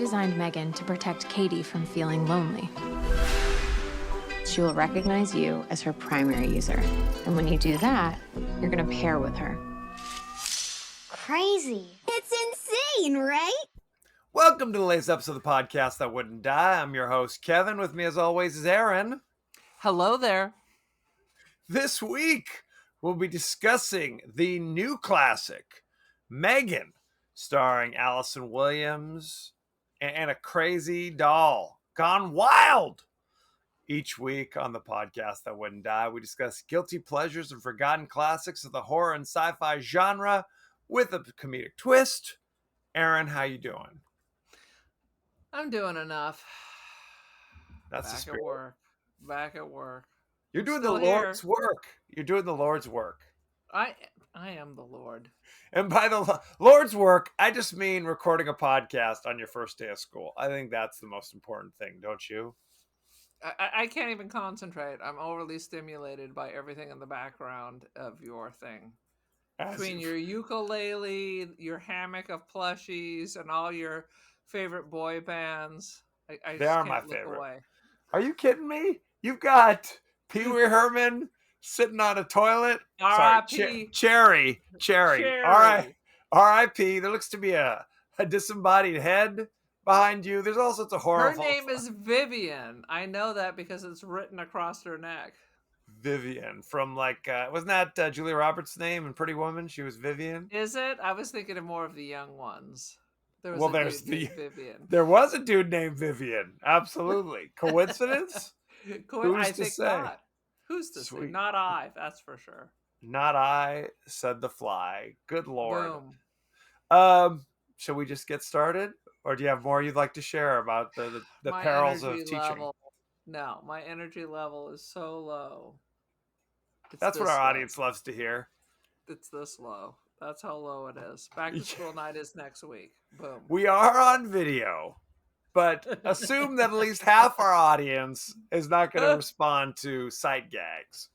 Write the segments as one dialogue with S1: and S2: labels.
S1: designed M3gan to protect Katie from feeling lonely. She will recognize you as her primary user. And when you do that, you're going to pair with her.
S2: Crazy. It's insane, right?
S3: Welcome to the latest episode of the podcast that wouldn't die. I'm your host, Kevin. With me, as always, is Aaron.
S4: Hello there.
S3: This week, we'll be discussing the new classic, M3gan, starring Allison Williams and a crazy doll gone wild. Each week on the podcast that wouldn't die, we discuss guilty pleasures and forgotten classics of the horror and sci-fi genre with a comedic twist. Aaron, how you doing?
S4: I'm doing enough.
S3: That's
S4: back at work. Back at work.
S3: You're doing the
S4: Still
S3: Lord's
S4: here.
S3: work. You're doing the Lord's work.
S4: I am the Lord.
S3: And by the Lord's work, I just mean recording a podcast on your first day of school. I think that's the most important thing, don't you?
S4: I can't even concentrate. I'm overly stimulated by everything in the background of your thing. Between your ukulele, your hammock of plushies, and all your favorite boy bands, I
S3: they
S4: just
S3: are
S4: can't
S3: my
S4: look
S3: favorite.
S4: away.
S3: Are you kidding me? You've got Pee Wee Herman sitting on a toilet.
S4: R.I.P.
S3: Cherry. R.I.P. There looks to be a disembodied head behind you. There's all sorts of horror.
S4: Her name is Vivian. I know that because it's written across her neck.
S3: Vivian from wasn't that Julia Roberts' name in Pretty Woman? She was Vivian.
S4: Is it? I was thinking of more of the young ones. There was
S3: there's
S4: Vivian.
S3: There was a dude named Vivian. Absolutely. Coincidence?
S4: I think not. Who's to say? Not I. That's for sure.
S3: Not I, said the fly. Good Lord.
S4: Boom.
S3: Shall we just get started? Or do you have more you'd like to share about the perils of teaching?
S4: No, my energy level is so low.
S3: That's what our audience loves to hear.
S4: It's this low. That's how low it is. Back to school night is next week. Boom.
S3: We are on video, but assume that at least half our audience is not going to respond to sight gags.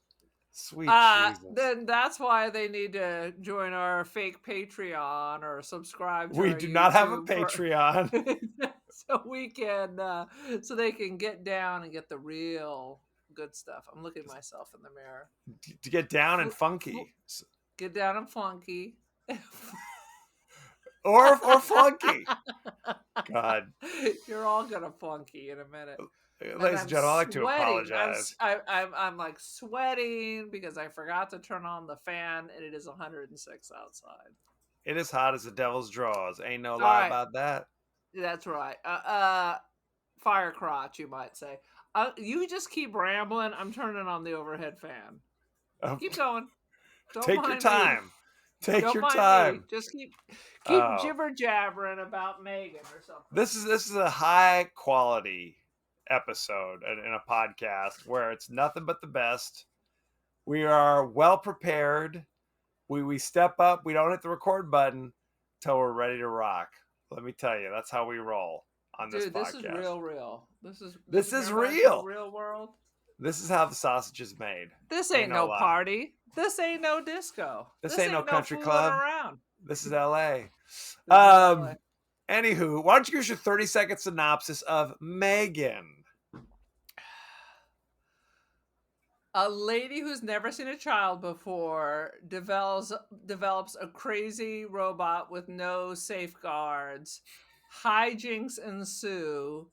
S3: Sweet Jesus.
S4: Then that's why they need to join our fake Patreon or subscribe to
S3: We do not have a Patreon.
S4: so we can so they can get down and get the real good stuff. I'm looking at myself in the mirror.
S3: To get down and funky.
S4: Get down and funky.
S3: or flunky. God.
S4: You're all gonna funky in a minute.
S3: Ladies and gentlemen, I'd like to apologize.
S4: I'm like sweating because I forgot to turn on the fan and it is 106 outside.
S3: It is hot as the devil's drawers. Ain't no lie about that.
S4: That's right. Fire crotch, you might say. You just keep rambling. I'm turning on the overhead fan. Keep going.
S3: Take your time. Take your time.
S4: Just keep jibber jabbering about M3gan or something.
S3: This is a high quality episode in a podcast where it's nothing but the best. We are well prepared. We step up. We don't hit the record button till we're ready to rock. Let me tell you, that's how we roll on this podcast.
S4: This is real.
S3: This is real.
S4: Real world.
S3: This is how the sausage is made.
S4: This ain't no party. This ain't no disco.
S3: This ain't no country club.
S4: Around.
S3: This is LA.
S4: LA.
S3: Anywho, why don't you give us your 30-second synopsis of M3gan?
S4: A lady who's never seen a child before develops a crazy robot with no safeguards. Hijinks ensue.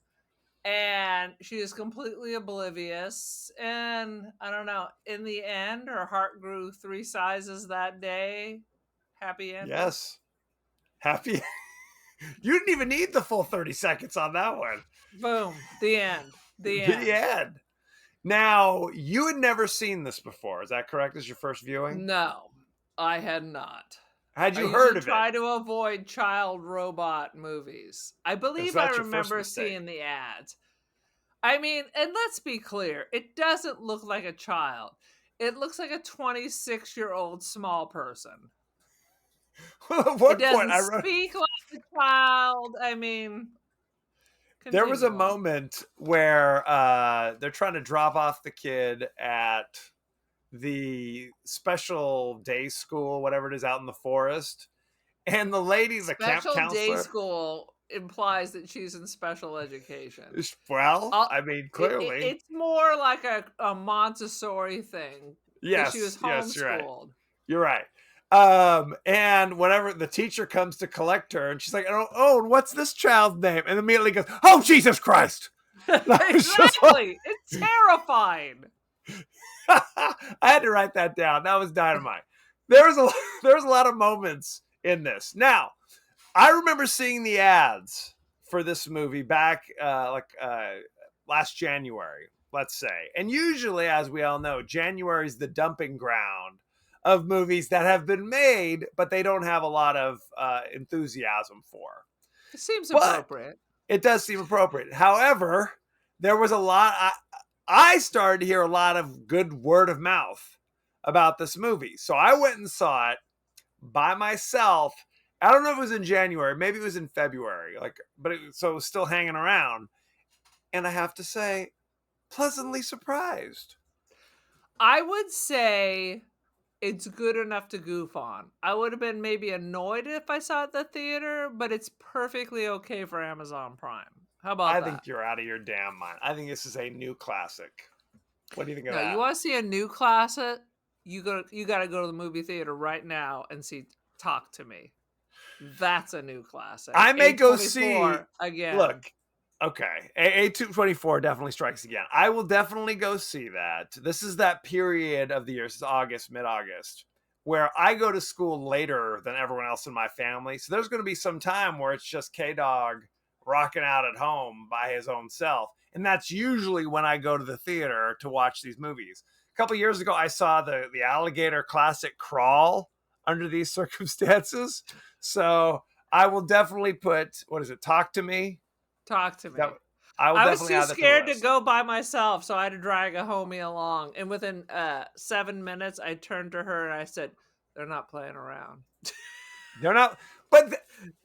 S4: And she is completely oblivious. And I don't know, in the end, her heart grew 3 sizes that day. Happy end?
S3: Yes. Happy. You didn't even need the full 30 seconds on that one.
S4: Boom. The end.
S3: The end. Now, you had never seen this before. Is that correct? This is your first viewing?
S4: No, I had not.
S3: Had you heard of it?
S4: I try to avoid child robot movies. I believe I remember seeing the ads. I mean, and let's be clear, it doesn't look like a child. It looks like a 26-year-old small person.
S3: It
S4: doesn't speak like a child. I mean,
S3: there was a moment where they're trying to drop off the kid at the special day school, whatever it is, out in the forest. And the lady's a camp counselor.
S4: Special day school implies that she's in special education.
S3: Well,
S4: I'll,
S3: I mean, clearly.
S4: it's more like a Montessori thing because she was
S3: Yes, you're right.
S4: homeschooled.
S3: You're right. And whenever the teacher comes to collect her, and she's like, "Oh, and what's this child's name?" And immediately goes, "Oh, Jesus Christ!"
S4: Exactly. It's terrifying.
S3: I had to write that down. That was dynamite. There was a lot of moments in this. Now, I remember seeing the ads for this movie back last January, let's say. And usually, as we all know, January is the dumping ground of movies that have been made, but they don't have a lot of enthusiasm for.
S4: It seems
S3: But
S4: appropriate.
S3: it does seem appropriate. However, there was a lot. I started to hear a lot of good word of mouth about this movie. So I went and saw it by myself. I don't know if it was in January, maybe it was in February, so it was still hanging around. And I have to say, pleasantly surprised.
S4: I would say it's good enough to goof on. I would have been maybe annoyed if I saw it at the theater, but it's perfectly okay for Amazon Prime. How about
S3: I
S4: that?
S3: think you're out of your damn mind. I think this is a new classic. What do you think of
S4: No,
S3: that?
S4: you want to see a new classic? You got to go to the movie theater right now and see Talk to Me. That's a new classic.
S3: I may go
S4: A24
S3: see
S4: again.
S3: Look, okay, A24 definitely strikes again. I will definitely go see that. This is that period of the year, it's August, mid-August, where I go to school later than everyone else in my family. So there's going to be some time where it's just K-Dog rocking out at home by his own self. And that's usually when I go to the theater to watch these movies. A couple years ago, I saw the alligator classic Crawl under these circumstances. So I will definitely put, what is it, Talk to Me?
S4: Talk to Me.
S3: I
S4: was too scared to go by myself, so I had to drag a homie along. And within 7 minutes, I turned to her and I said, "They're not playing around."
S3: They're not, but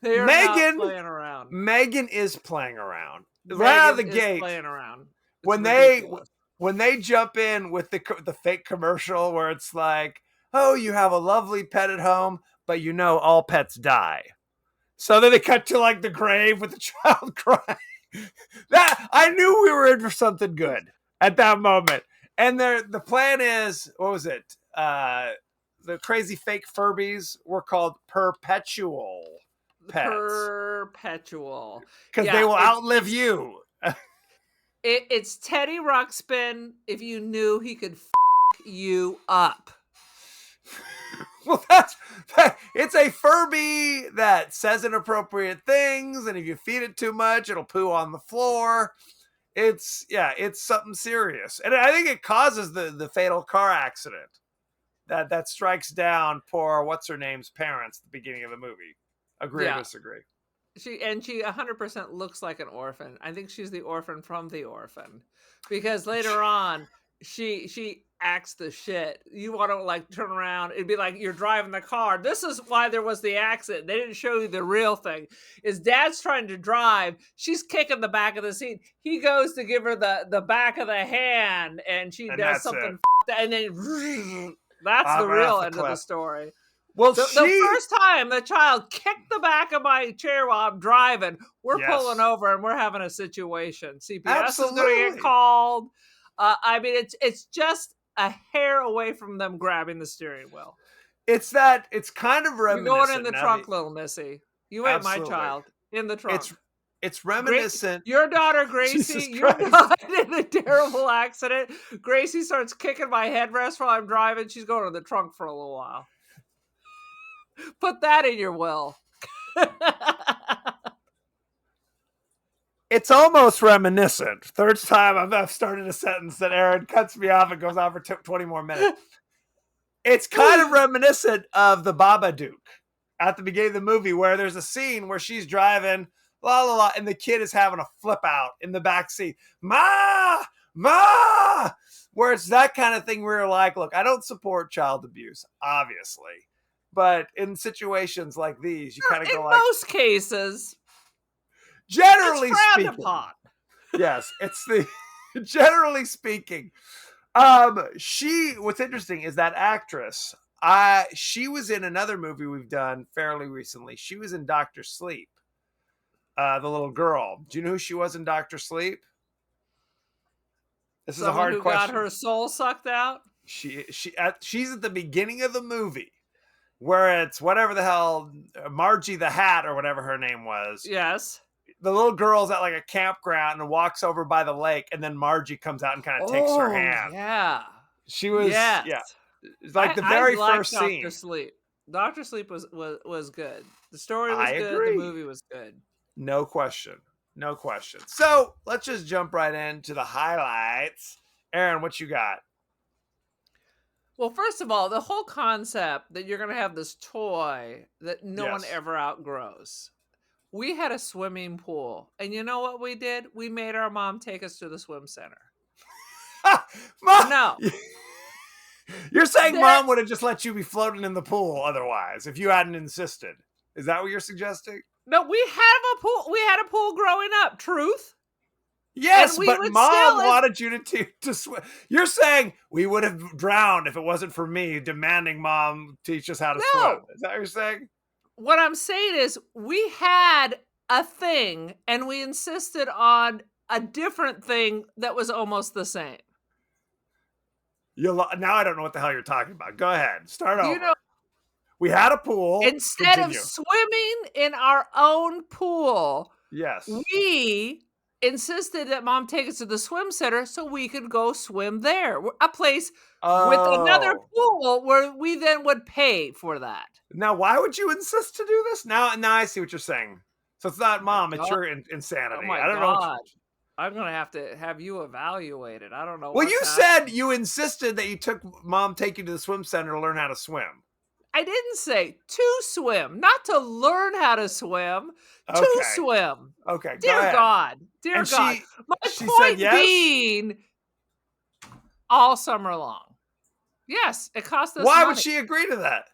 S4: They're
S3: Megan,
S4: not playing around.
S3: Megan is playing around.
S4: Megan
S3: right out of the
S4: is
S3: gate,
S4: playing around. It's
S3: when
S4: ridiculous.
S3: they jump in with the fake commercial where it's like, "Oh, you have a lovely pet at home, but you know all pets die." So then they cut to like the grave with the child crying. That I knew we were in for something good at that moment. And the plan is, what was it? The crazy fake Furbies were called perpetual pets
S4: Perpetual.
S3: because they will outlive you.
S4: It's Teddy Ruxpin if you knew he could you up.
S3: Well, it's a Furby that says inappropriate things, and if you feed it too much, it'll poo on the floor. It's something serious, and I think it causes the fatal car accident that strikes down poor what's her name's parents at the beginning of the movie. Agree or disagree?
S4: She 100% looks like an orphan. I think she's the orphan from The Orphan, because later on she acts the shit. You want to like turn around, it'd be like you're driving the car. This is why there was the accident. They didn't show you the real thing. Is dad's trying to drive, she's kicking the back of the seat. He goes to give her the back of the hand, and she does something, and then that's the real end of the story.
S3: Well,
S4: the first time the child kicked the back of my chair while I'm driving, we're pulling over and we're having a situation. CPS is going to get called. I mean, it's just a hair away from them grabbing the steering wheel.
S3: It's kind of reminiscent.
S4: You're going in the trunk, little missy. You ain't my child. In the trunk.
S3: It's reminiscent.
S4: Your daughter, Gracie, you died in a terrible accident. Gracie starts kicking my headrest while I'm driving. She's going in the trunk for a little while. Put that in your will.
S3: It's almost reminiscent. Third time I've started a sentence that Aaron cuts me off and goes on for 20 more minutes. It's kind of reminiscent of the Babadook at the beginning of the movie, where there's a scene where she's driving, la la la, and the kid is having a flip out in the back seat. Ma! Where it's that kind of thing where you're like, look, I don't support child abuse, obviously. But in situations like these, you kind of go like...
S4: In most cases...
S3: Generally speaking. Yes, generally speaking. What's interesting is that actress, she was in another movie we've done fairly recently. She was in Dr. Sleep. the little girl. Do you know who she was in Doctor Sleep? This is a
S4: Someone
S3: hard
S4: who got
S3: question.
S4: her soul sucked out?
S3: She's at the beginning of the movie where it's whatever the hell, Margie the Hat or whatever her name was.
S4: Yes.
S3: The little girl's at like a campground and walks over by the lake, and then Margie comes out and kind of takes her
S4: Oh,
S3: hand.
S4: yeah.
S3: She was,
S4: Yes.
S3: yeah, it's like the
S4: I
S3: very
S4: like
S3: first
S4: Doctor
S3: scene.
S4: Sleep. Doctor Sleep was good. The story was
S3: I
S4: good. The
S3: agree.
S4: movie was good.
S3: No question. No question. So let's just jump right into the highlights. Aaron, what you got?
S4: Well, first of all, the whole concept that you're going to have this toy that no one
S3: Yes.
S4: ever outgrows. We had a swimming pool, and you know what we did? We made our mom take us to the swim center.
S3: Mom,
S4: No.
S3: you're saying
S4: There-
S3: mom would have just let you be floating in the pool otherwise if you hadn't insisted. Is that what you're suggesting?
S4: No, we had a pool. We had a pool growing up. Truth.
S3: Yes,
S4: And we
S3: but
S4: would
S3: mom
S4: still-
S3: wanted you to swim. You're saying we would have drowned if it wasn't for me demanding mom teach us how to
S4: No.
S3: swim. Is that what you're saying?
S4: What I'm saying is we had a thing and we insisted on a different thing that was almost the same.
S3: Now I don't know what the hell you're talking about. Go ahead. Start
S4: You
S3: over.
S4: know,
S3: We had a pool.
S4: instead
S3: Continue.
S4: of swimming in our own pool,
S3: Yes.
S4: we insisted that mom take us to the swim center so we could go swim there. A place with another pool where we then would pay for that.
S3: Now, why would you insist to do this? Now I see what you're saying. So it's not mom, it's
S4: God.
S3: your insanity.
S4: Oh my
S3: I don't know.
S4: God. I'm going to have you evaluated. I don't know.
S3: Well,
S4: what's
S3: you
S4: happening.
S3: said you insisted that you took mom take you to the swim center to learn how to swim.
S4: I didn't say to swim, not to learn how to swim, to
S3: Okay.
S4: swim.
S3: Okay. Go
S4: Dear
S3: ahead.
S4: God. Dear
S3: And
S4: God. My
S3: she
S4: point
S3: said yes?
S4: being all summer long. Yes, it cost us
S3: Why
S4: money
S3: would she agree to that?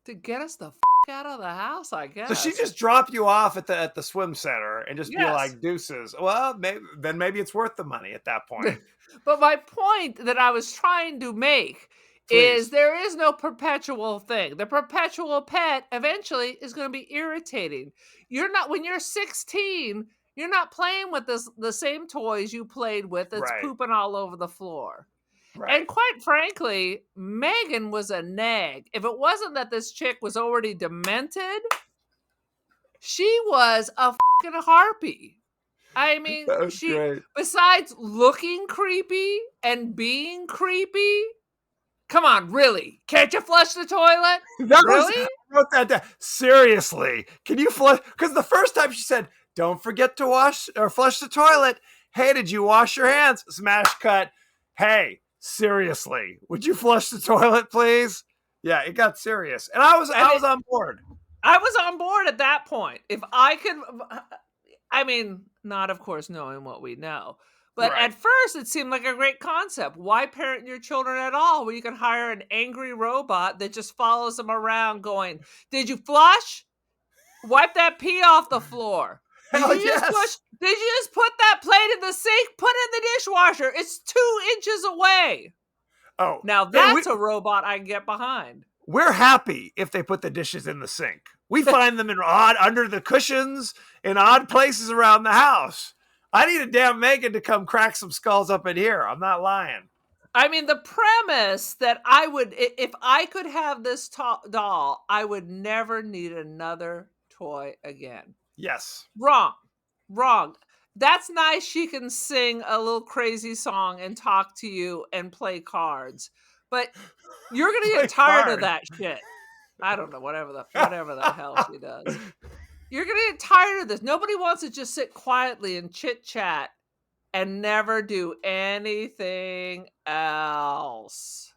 S4: to get us the out of the house, I guess.
S3: So she just dropped you off at the swim center and just be
S4: Yes.
S3: like, deuces. Well, maybe it's worth the money at that point.
S4: But my point that I was trying to make
S3: Please.
S4: is there is no perpetual thing. The perpetual pet eventually is going to be irritating. You're not, when you're 16, you're not playing with the same toys you played with that's
S3: Right.
S4: pooping all over the floor.
S3: Right.
S4: And quite frankly, Megan was a nag. If it wasn't that this chick was already demented, she was a fucking harpy. I mean,
S3: That was
S4: she,
S3: great.
S4: besides looking creepy and being creepy, come on, really? Can't you flush the toilet? Really?
S3: I wrote that down. Seriously, can you flush? Because the first time she said, "Don't forget to wash or flush the toilet." Hey, did you wash your hands? Smash cut. Hey, seriously, would you flush the toilet, please? Yeah, it got serious, and I was on board.
S4: I was on board at that point. If I could, I mean, not of course knowing what we know, but
S3: Right.
S4: at first it seemed like a great concept. Why parent your children at all when you can hire an angry robot that just follows them around going, "Did you flush? Wipe that pee off the floor.
S3: Hell yes.
S4: Did you just put that plate in the sink? Put it in the dishwasher. It's 2 inches away."
S3: Oh,
S4: Now
S3: and
S4: that's a robot I can get behind.
S3: we're happy if they put the dishes in the sink. We find them in under the cushions in odd places around the house. I need a damn Megan to come crack some skulls up in here. I'm not lying.
S4: I mean, the premise that I would, if I could have this doll, I would never need another toy again.
S3: Yes.
S4: Wrong. That's nice. She can sing a little crazy song and talk to you and play cards, but you're gonna
S3: Play
S4: get tired of
S3: cards.
S4: that shit. I don't know, whatever the hell she does. You're gonna get tired of this. Nobody wants to just sit quietly and chit chat and never do anything else.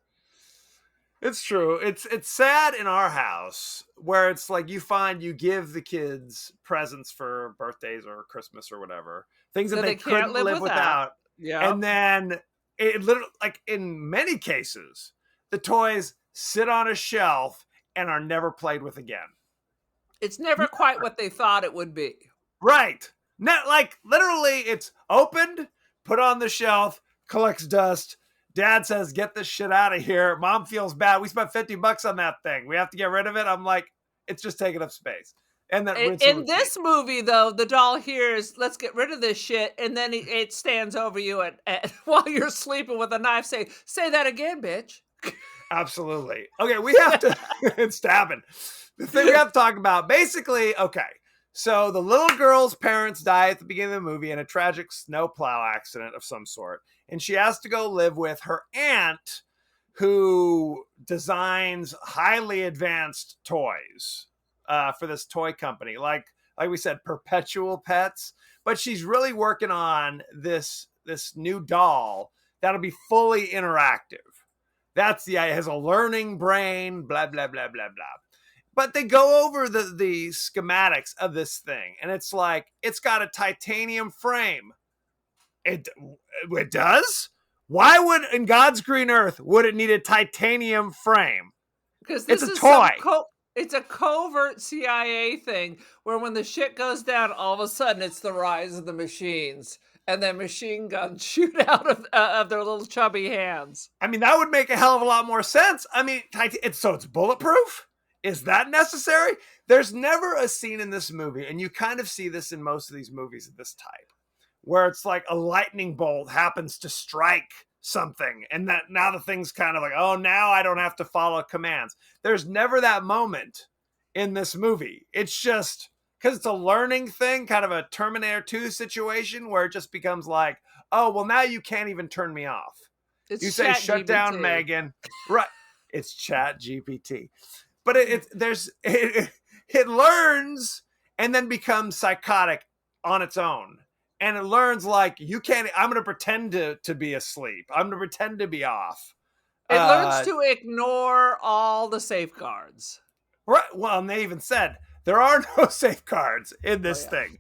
S3: It's true. It's sad in our house where it's like you give the kids presents for birthdays or Christmas or whatever, things that
S4: That
S3: they
S4: they can't
S3: couldn't
S4: live
S3: live
S4: without.
S3: without.
S4: Yeah.
S3: And then it literally, like in many cases, the toys sit on a shelf and are never played with again.
S4: It's never quite what they thought it would be.
S3: Right. Not like literally it's opened, put on the shelf, collects dust. Dad says, "Get this shit out of here." Mom feels bad. We spent $50 on that thing. We have to get rid of it. I'm like, it's just taking up space. And then rinse and
S4: In
S3: repeat.
S4: this movie, though, the doll hears, "Let's get rid of this shit," and then it stands over you while you're sleeping with a knife, say that again, bitch.
S3: Absolutely. Okay, we have to. It's stabbing. The thing we have to talk about, basically, okay. So the little girl's parents die at the beginning of the movie in a tragic snowplow accident of some sort, and she has to go live with her aunt, who designs highly advanced toys for this toy company, like we said, Perpetual Pets. But she's really working on this new doll that'll be fully interactive. That's the idea. It has a learning brain, blah blah blah blah blah. But they go over the schematics of this thing, and it's like it's got a titanium frame. It does. Why would in God's green earth would it need a titanium frame?
S4: Because this
S3: It's a
S4: is
S3: toy.
S4: it's a covert CIA thing where when the shit goes down, all of a sudden it's the rise of the machines, and then machine guns shoot out of their little chubby hands.
S3: I mean, that would make a hell of a lot more sense. I mean, it's bulletproof. Is that necessary? There's never a scene in this movie, and you kind of see this in most of these movies of this type, where it's like a lightning bolt happens to strike something, and that now the thing's kind of like, oh, now I don't have to follow commands. There's never that moment in this movie. It's just because it's a learning thing, kind of a Terminator 2 situation where it just becomes like, oh, well, now you can't even turn me off.
S4: It's
S3: You say, shut down, M3gan. Right. It's Chat GPT. But it learns and then becomes psychotic on its own. And it learns like, you can't, I'm going to pretend to be asleep. I'm going to pretend to be off.
S4: It learns to ignore all the safeguards.
S3: Right. Well, and they even said there are no safeguards in this thing.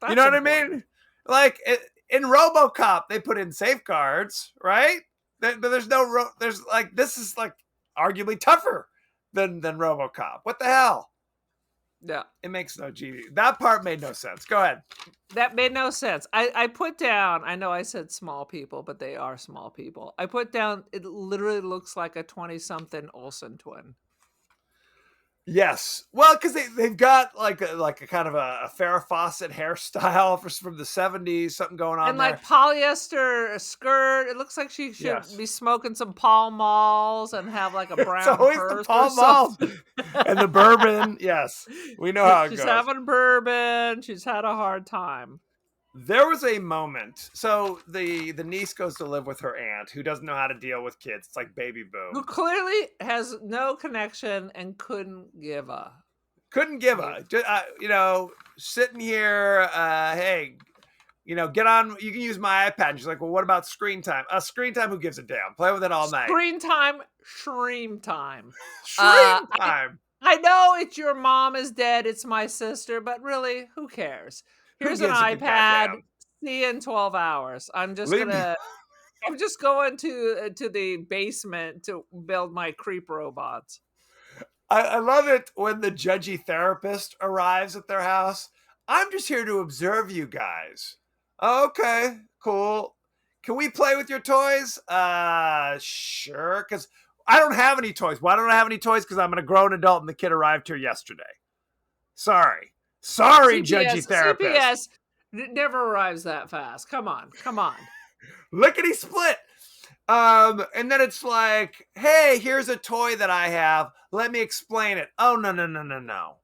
S4: That's
S3: you know what
S4: important.
S3: I mean? Like in RoboCop, they put in safeguards, right? But there's no, there's like, this is like arguably tougher than RoboCop. What the hell?
S4: Yeah.
S3: It makes no GD. That part made no sense. Go ahead.
S4: That made no sense. I put down, I know I said small people, but they are small people. I put down, it literally looks like a 20-something Olsen twin.
S3: Yes. Well, because they've got like a kind of a Farrah Fawcett hairstyle from the 70s, something going on
S4: And
S3: there.
S4: like polyester skirt. It looks like she should be smoking some Pall Malls and have like a brown
S3: It's always
S4: purse
S3: the Pall Malls and the bourbon. Yes. We know how it goes.
S4: She's having bourbon. She's had a hard time.
S3: There was a moment. So the niece goes to live with her aunt who doesn't know how to deal with kids. It's like baby boom.
S4: Who clearly has no connection and couldn't give a.
S3: Sitting here, hey, get on. You can use my iPad. And she's like, well, what about screen time? Screen time, who gives a damn? Play with it all night.
S4: Screen time, shreem time.
S3: Shreem time.
S4: I know it's your mom is dead. It's my sister, but really, who cares? Here's an iPad. See you in 12 hours. I'm just going to the basement to build my creep robots.
S3: I love it when the judgy therapist arrives at their house. I'm just here to observe you guys. Okay, cool. Can we play with your toys? Sure. Because I don't have any toys. Why don't I have any toys? Because I'm a grown adult and the kid arrived here yesterday. Sorry, judgy therapist.
S4: CPS never arrives that fast. Come on.
S3: Lickety split. And then it's like, hey, here's a toy that I have. Let me explain it. Oh, no.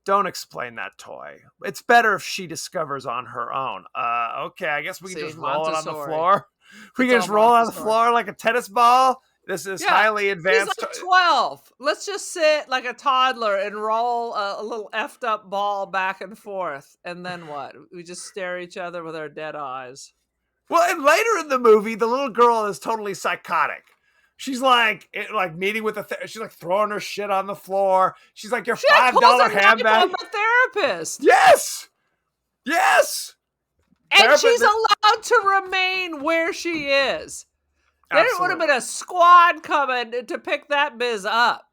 S3: Don't explain that toy. It's better if she discovers on her own. Okay, I guess we can just roll it on the floor. We can just roll it on the floor like a tennis ball. This is highly advanced.
S4: He's like 12. Let's just sit like a toddler and roll a little effed up ball back and forth. And then what? We just stare at each other with our dead eyes.
S3: Well, and later in the movie, the little girl is totally psychotic. She's like meeting with she's like throwing her shit on the floor. She's like, your $5 handbag.
S4: The therapist.
S3: Yes.
S4: And she's allowed to remain where she is. There would have been a squad coming to pick that biz up.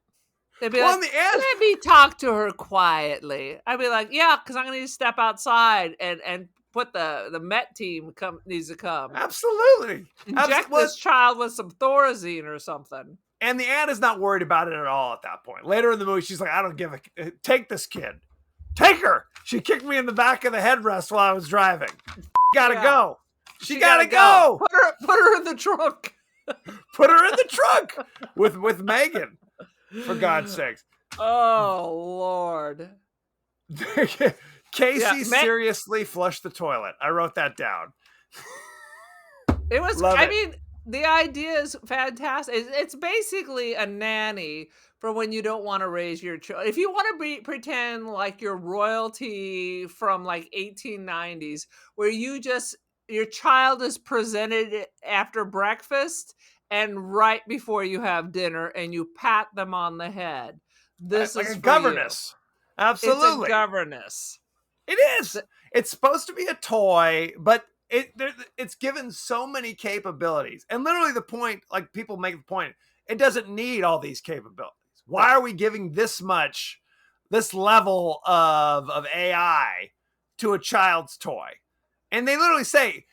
S4: They'd be like, let me talk to her quietly. I'd be like, yeah, because I'm going to need to step outside and put the Met team needs to come.
S3: Absolutely.
S4: Inject this child with some Thorazine or something.
S3: And the aunt is not worried about it at all at that point. Later in the movie, she's like, I don't give a... Take this kid. Take her. She kicked me in the back of the headrest while I was driving. Gotta
S4: Yeah.
S3: go. She gotta go.
S4: Put her in the trunk.
S3: Put her in the trunk with Megan. For God's sakes.
S4: Oh Lord.
S3: Casey seriously flushed the toilet. I wrote that down.
S4: It was.
S3: Love
S4: I
S3: it.
S4: mean, the idea is fantastic. It's basically a nanny for when you don't want to raise your child. If you want to pretend like you're royalty from like 1890s, where your child is presented after breakfast and right before you have dinner, and you pat them on the head. This
S3: Like
S4: is
S3: a
S4: for
S3: governess.
S4: you.
S3: Absolutely.
S4: It's a governess.
S3: It is. It's supposed to be a toy, but it's given so many capabilities. And literally the point, like people make the point, it doesn't need all these capabilities. Why are we giving this level of AI to a child's toy? And they literally say,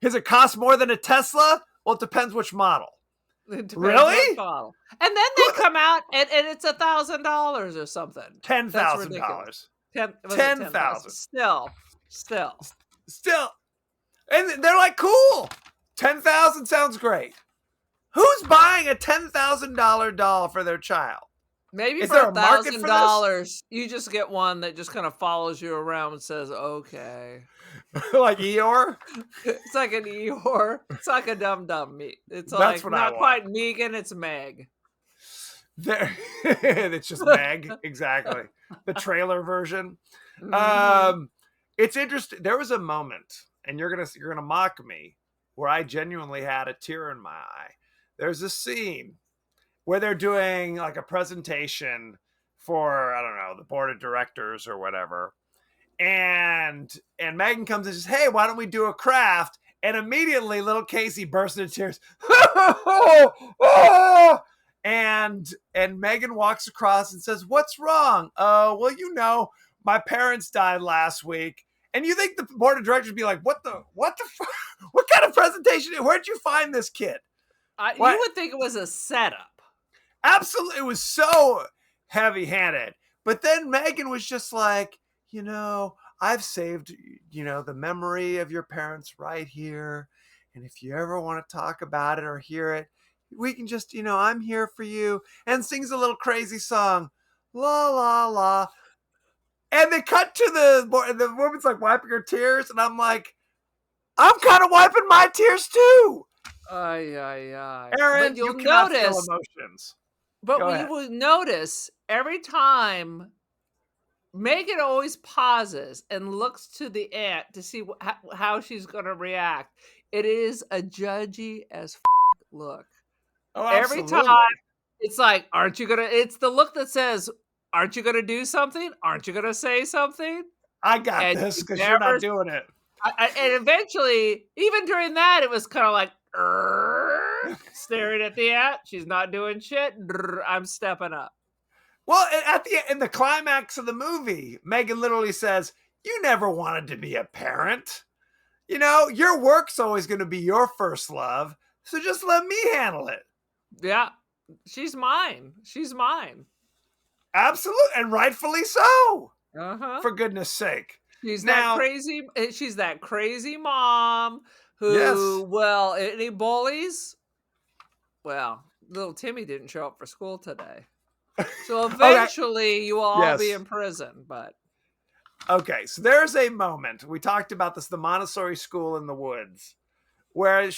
S3: does it cost more than a Tesla? Well, it depends which model.
S4: It depends
S3: Really?
S4: what bottle. And then they come out and it's $1,000 or something.
S3: $10,000. $10,000.
S4: Still.
S3: And they're like, cool. 10,000 sounds great. Who's buying a $10,000 doll for their child?
S4: Maybe
S3: Is
S4: for
S3: there a market for
S4: $1,000, you just get one that just kind of follows you around and says, okay.
S3: Like Eeyore?
S4: It's like an Eeyore. It's like a dum-dum meat. It's
S3: That's
S4: like
S3: what I
S4: not
S3: want.
S4: quite Megan, it's Meg.
S3: It's just Meg, exactly. The trailer version. It's interesting. There was a moment, and you're gonna mock me, where I genuinely had a tear in my eye. There's a scene where they're doing like a presentation for, I don't know, the board of directors or whatever. And Megan comes and says, hey, why don't we do a craft? And immediately little Casey bursts into tears. And Megan walks across and says, what's wrong? Well, my parents died last week. And you think the board of directors would be like, what kind of presentation? Where'd you find this kid?
S4: You would think it was a setup.
S3: Absolutely. It was so heavy-handed. But then Megan was just like, I've saved, the memory of your parents right here. And if you ever want to talk about it or hear it, we can just, I'm here for you. And sings a little crazy song. La, la, la. And they cut to the woman's like wiping her tears. And I'm like, I'm kind of wiping my tears too. Aaron, you cannot feel emotions.
S4: But you will notice every time Megan always pauses and looks to the aunt to see how she's going to react. It is a judgy as look.
S3: Oh,
S4: every
S3: absolutely.
S4: time it's like, aren't you going to, it's the look that says, aren't you going to do something? Aren't you going to say something?
S3: I got this because you're not doing it.
S4: And eventually, even during that, it was kind of like, staring at the aunt. She's not doing shit. I'm stepping up.
S3: Well, in the climax of the movie, Megan literally says, you never wanted to be a parent. Your work's always going to be your first love. So just let me handle it.
S4: Yeah. She's mine.
S3: Absolutely. And rightfully so.
S4: Uh-huh.
S3: For goodness sake.
S4: She's that crazy mom who, well, any bullies? Well, little Timmy didn't show up for school today. So eventually you will all be in prison, but.
S3: Okay, so there's a moment, we talked about this, the Montessori school in the woods, where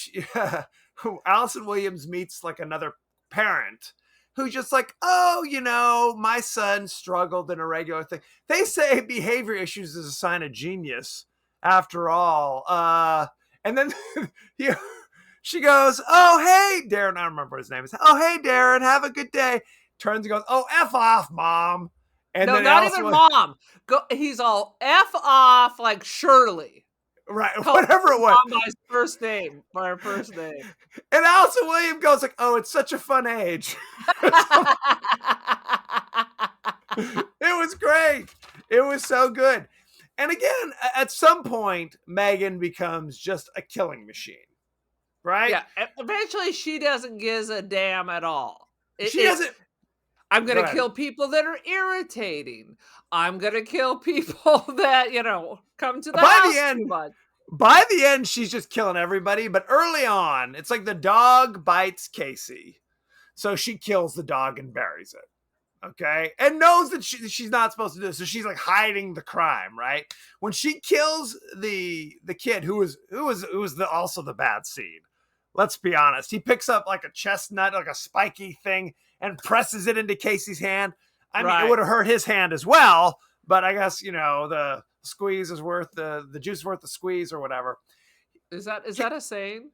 S3: Allison Williams meets like another parent who's just like, my son struggled in a regular thing. They say behavior issues is a sign of genius after all. And then she goes, oh, hey, Darren, I don't remember what his name is. Oh, hey, Darren, have a good day. Turns and goes, oh, F off, Mom. And
S4: no,
S3: then
S4: not even Mom. He's all F off like Shirley.
S3: Right, whatever it was.
S4: By her first name.
S3: And Allison Williams goes like, oh, it's such a fun age. It was great. It was so good. And again, at some point, Megan becomes just a killing machine. Right?
S4: Yeah. Eventually, she doesn't give a damn at all.
S3: She doesn't.
S4: I'm
S3: Go
S4: going to
S3: ahead.
S4: kill people that are irritating. I'm going to kill people that, come to the house too much.
S3: By the end, she's just killing everybody. But early on, it's like the dog bites Casey. So she kills the dog and buries it. Okay, and knows that she's not supposed to do this, so she's like hiding the crime, right? When she kills the kid who was also the bad seed, let's be honest, he picks up like a chestnut, like a spiky thing, and presses it into Casey's hand. I mean, it would have hurt his hand as well, but I guess the squeeze is worth the juice is worth the squeeze or whatever.
S4: Is that a saying?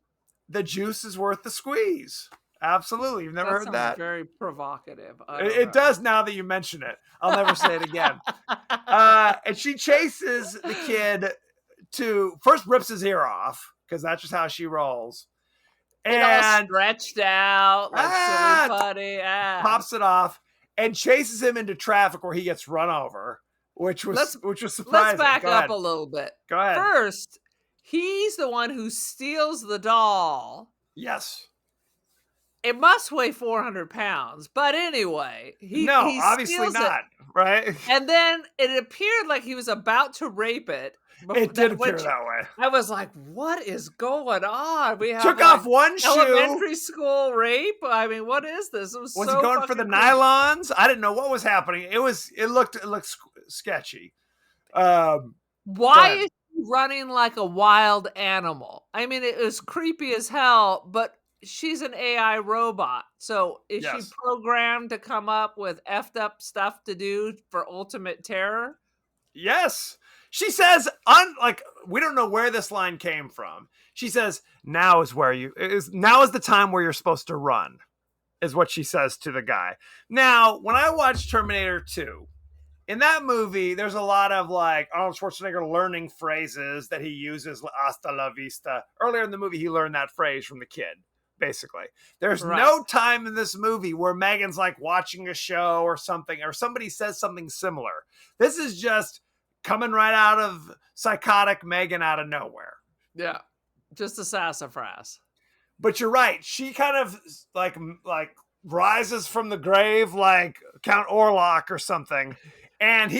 S3: The juice is worth the squeeze. Absolutely. You've never heard that?
S4: Very provocative.
S3: It does now that you mention it. I'll never say it again. And she chases the kid to first rips his ear off because that's just how she rolls.
S4: And all stretched out like silly putty.
S3: Pops it off and chases him into traffic where he gets run over, which was surprising.
S4: Let's back up a little bit.
S3: Go ahead.
S4: First, he's the one who steals the doll.
S3: Yes.
S4: It must weigh 400 pounds, but anyway, he
S3: obviously not, right?
S4: And then it appeared like he was about to rape it.
S3: It did appear that way.
S4: I was like, "What is going on?" We have
S3: took off one shoe.
S4: Elementary school rape. I mean, what is this?
S3: Was he going for the nylons? I didn't know what was happening. It looked sketchy.
S4: Why is he running like a wild animal? I mean, it was creepy as hell, but she's an AI robot. So is she programmed to come up with effed up stuff to do for ultimate terror?
S3: Yes. She says, we don't know where this line came from. She says, now is the time where you're supposed to run, is what she says to the guy. Now, when I watched Terminator 2, in that movie, there's a lot of like Arnold Schwarzenegger learning phrases that he uses, hasta la vista. Earlier in the movie, he learned that phrase from the kid. Basically, there's no time in this movie where Megan's like watching a show or something, or somebody says something similar. This is just coming right out of psychotic Megan out of nowhere.
S4: Yeah, just a sassafras.
S3: But you're right. She kind of like rises from the grave like Count Orlok or something, and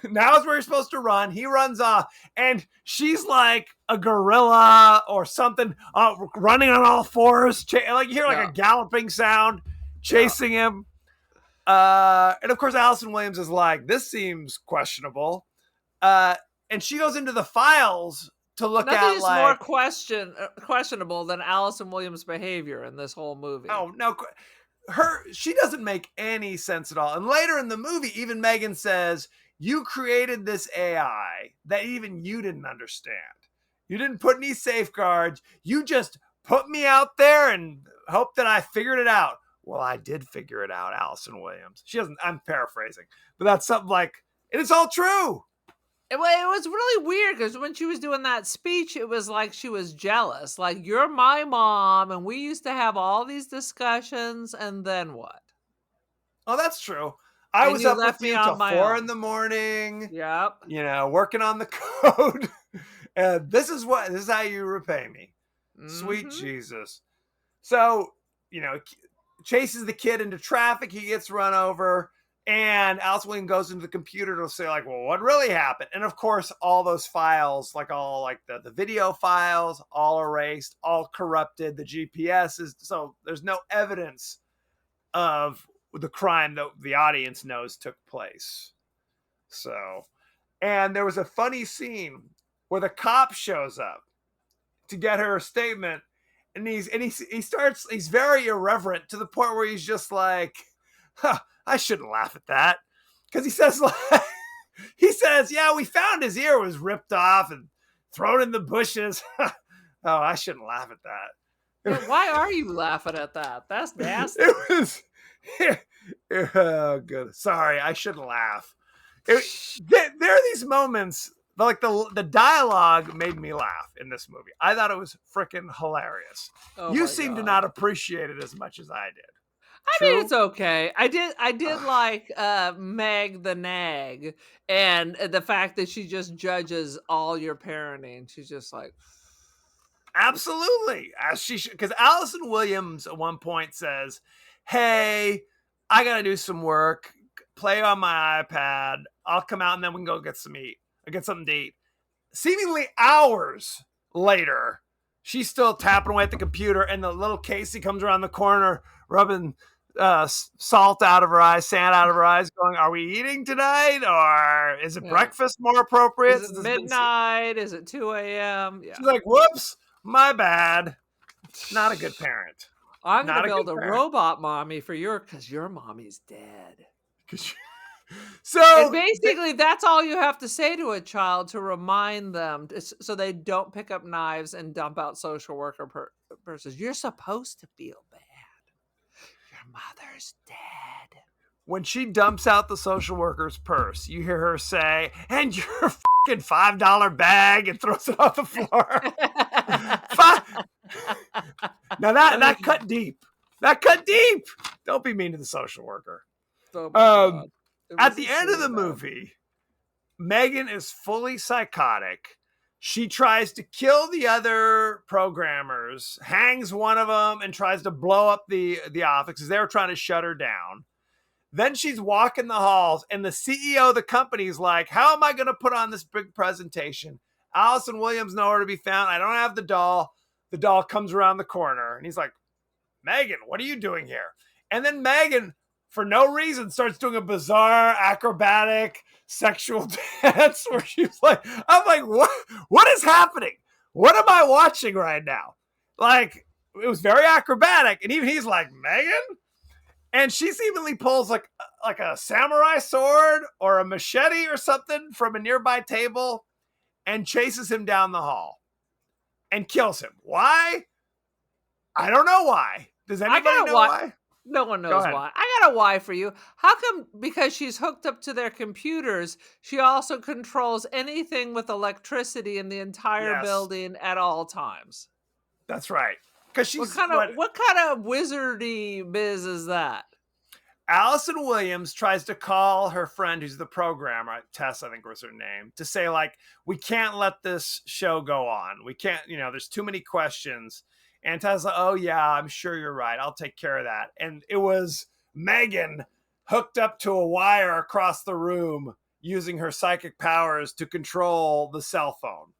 S3: now is where you're supposed to run. He runs off, and she's like a gorilla or something, running on all fours. Like you hear like a galloping sound, chasing him. And of course, Allison Williams is like, "This seems questionable," and she goes into the files to look
S4: Nothing
S3: at
S4: is
S3: like
S4: more questionable than Allison Williams' behavior in this whole movie.
S3: Oh no. She doesn't make any sense at all. And later in the movie, even Megan says, you created this AI that even you didn't understand. You didn't put any safeguards. You just put me out there and hope that I figured it out. Well, I did figure it out, Allison Williams. She doesn't, I'm paraphrasing, but that's something like, and it's all true.
S4: It was really weird because when she was doing that speech, it was like she was jealous. Like, you're my mom, and we used to have all these discussions, and then what?
S3: Oh, that's true. I was up with you till 4 in the morning.
S4: Yep.
S3: Working on the code. And this is how you repay me. Mm-hmm. Sweet Jesus. So, chases the kid into traffic. He gets run over. And Alice Williams goes into the computer to say, like, well, what really happened? And of course, all those files, like all like the video files, all erased, all corrupted. The GPS is, so there's no evidence of the crime that the audience knows took place. So, and there was a funny scene where the cop shows up to get her statement. And he's very irreverent to the point where he's just like, huh, I shouldn't laugh at that. Because he says, yeah, we found his ear was ripped off and thrown in the bushes. Oh, I shouldn't laugh at that.
S4: Why are you laughing at that? That's nasty.
S3: It was, oh, good. Sorry, I shouldn't laugh. There are these moments, like the dialogue made me laugh in this movie. I thought it was freaking hilarious. Oh, you seem to not appreciate it as much as I did.
S4: I mean, it's okay. I did like Meg the Nag, and the fact that she just judges all your parenting. She's just like,
S3: absolutely, as she should. Because Allison Williams at one point says, "Hey, I got to do some work, play on my iPad. I'll come out and then we can go get some eat. I get something to eat. Seemingly hours later, she's still tapping away at the computer, and the little Casey comes around the corner, rubbing salt out of her eyes, sand out of her eyes, going, "Are we eating tonight, or is it breakfast more appropriate?"
S4: Is it midnight? Is it 2 a.m.? Yeah.
S3: She's like, "Whoops, my bad." Not a good parent.
S4: I'm going
S3: Not
S4: to build a
S3: parent.
S4: robot mommy for because your mommy's dead.
S3: So
S4: and basically, that's all you have to say to a child to remind them, so they don't pick up knives and dump out social worker purses. You're supposed to feel bad. Your mother's dead.
S3: When she dumps out the social worker's purse, you hear her say, "And your fucking $5 bag," and throws it on the floor. Now that cut deep. That cut deep. Don't be mean to the social worker.
S4: Oh my God.
S3: At the end of the movie, Megan is fully psychotic. She tries to kill the other programmers, hangs one of them, and tries to blow up the office because they were trying to shut her down. Then she's walking the halls, and the CEO of the company is like, "How am I going to put on this big presentation? Allison Williams nowhere to be found. I don't have the doll." The doll comes around the corner, and he's like, "Megan, what are you doing here?" And then Megan, for no reason, starts doing a bizarre acrobatic sexual dance where she's like, I'm like, what is happening? What am I watching right now? Like, it was very acrobatic. And even he's like, "Megan?" And she seemingly pulls like a samurai sword or a machete or something from a nearby table and chases him down the hall and kills him. Why? I don't know why. Does anybody know why?
S4: No one knows why. I got a why for you. How come? Because she's hooked up to their computers, she also controls anything with electricity in the entire building at all times.
S3: That's right. Because she's
S4: what kind of wizardy biz is that?
S3: Allison Williams tries to call her friend who's the programmer, Tess, I think was her name, to say, like, we can't let this show go on. We can't, there's too many questions. And Tess like, "Oh yeah, I'm sure you're right. I'll take care of that." And it was Megan hooked up to a wire across the room using her psychic powers to control the cell phone.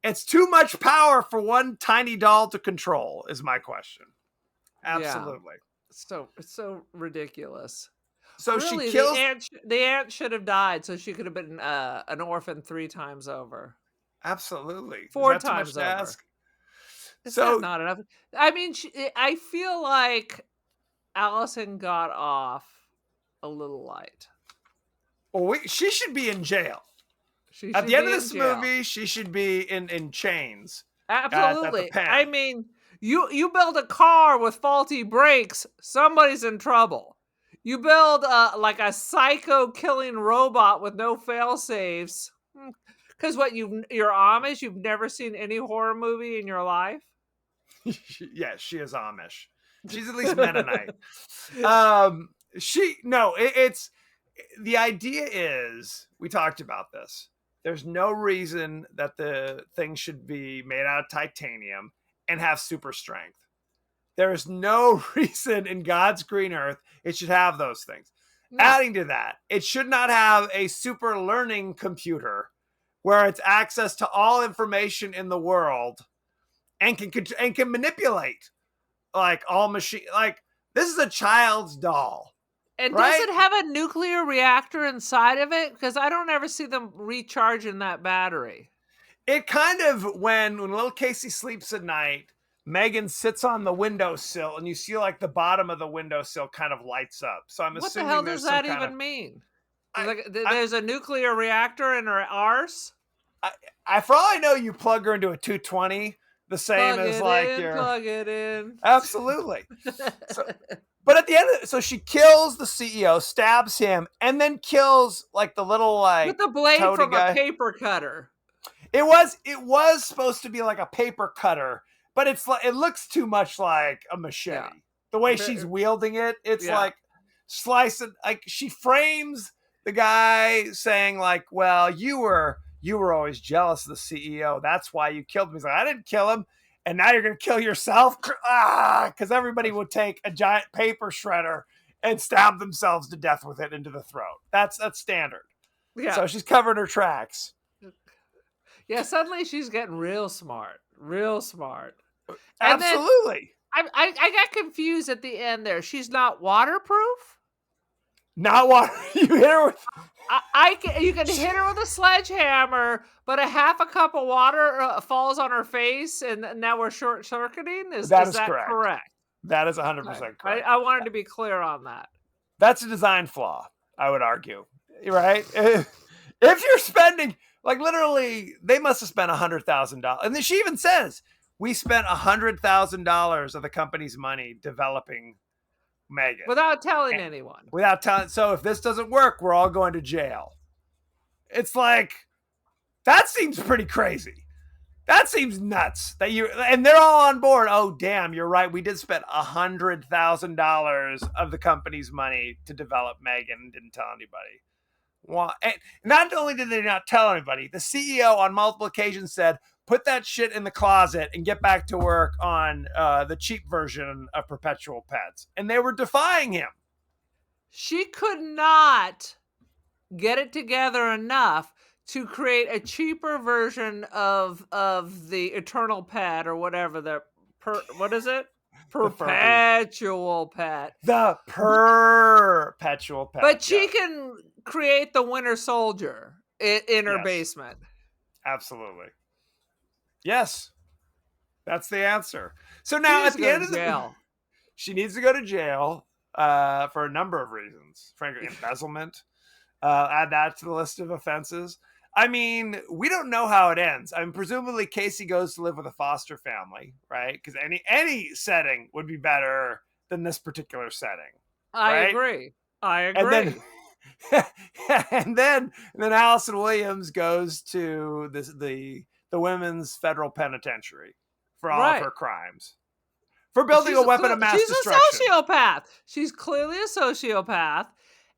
S3: It's too much power for one tiny doll to control, is my question. Absolutely.
S4: Yeah. It's so ridiculous.
S3: So
S4: really,
S3: she kills...
S4: the aunt should have died, so she could have been an orphan 3 times over.
S3: Absolutely.
S4: 4 times over.
S3: Ask?
S4: Is that not enough? I mean, I feel like Allison got off a little light.
S3: Well, she should be in jail. At the end of this movie, she should be in chains.
S4: Absolutely. I mean, you build a car with faulty brakes, somebody's in trouble. You build like a psycho killing robot with no fail safes. Because you're Amish? You've never seen any horror movie in your life?
S3: Yes, she is Amish. She's at least Mennonite. It's the idea is, we talked about this. There's no reason that the thing should be made out of titanium and have super strength. There is no reason in God's green earth it should have those things. No. Adding to that, it should not have a super learning computer where it's access to all information in the world and can manipulate like all machine. Like, this is a child's doll.
S4: And does it have a nuclear reactor inside of it? Because I don't ever see them recharging that battery.
S3: It kind of, when little Casey sleeps at night, Megan sits on the windowsill and you see like the bottom of the windowsill kind of lights up. So I'm assuming
S4: what the hell does that even mean? There's a nuclear reactor in her arse?
S3: For all I know, you plug her into a 220, the same as like your...
S4: Plug it in.
S3: Absolutely. But at the end of it, so she kills the CEO, stabs him, and then kills like the little like
S4: with the blade from a paper cutter.
S3: It was supposed to be like a paper cutter, but it looks too much like a machete. Yeah. The way she's wielding it, it's like slicing. Like, she frames the guy saying like, "Well, you were always jealous of the CEO. That's why you killed him." He's like, "I didn't kill him." and now you're going to kill yourself? Because everybody would take a giant paper shredder and stab themselves to death with it into the throat. That's standard.
S4: Yeah.
S3: So she's covering her tracks.
S4: Yeah, suddenly she's getting real smart. Real smart. And
S3: Absolutely.
S4: then I got confused at the end there. She's not waterproof?
S3: Not water. You hit her with...
S4: You can hit her with a sledgehammer, but a half a cup of water falls on her face, and now we're short-circuiting? Is that correct?
S3: That is 100% correct.
S4: I wanted to be clear on that.
S3: That's a design flaw, I would argue. Right? If you're spending... Like, literally, they must have spent $100,000. And then she even says, we spent $100,000 of the company's money developing M3gan.
S4: Without telling anyone.
S3: Without telling. So if this doesn't work, we're all going to jail. It's like, that seems pretty crazy. That seems nuts. And they're all on board. Oh, damn, you're right. We did spend $100,000 of the company's money to develop M3gan and didn't tell anybody. Well, and not only did they not tell anybody, the CEO on multiple occasions said, put that shit in the closet and get back to work on the cheap version of Perpetual Pets. And they were defying him.
S4: She could not get it together enough to create a cheaper version of the Eternal Pet or whatever. What is it? Perpetual Pet.
S3: The Perpetual Pet.
S4: But she can create the Winter Soldier in her basement.
S3: Absolutely. Yes. That's the answer. So now at the end of the... She needs to go to jail for a number of reasons. Frankly, embezzlement. Add that to the list of offenses. I mean, we don't know how it ends. I mean, presumably Casey goes to live with a foster family, right? Because any setting would be better than this particular setting.
S4: I agree.
S3: And then Allison Williams goes to the women's federal penitentiary for all of her crimes. For building a weapon of mass destruction.
S4: She's a sociopath. She's clearly a sociopath.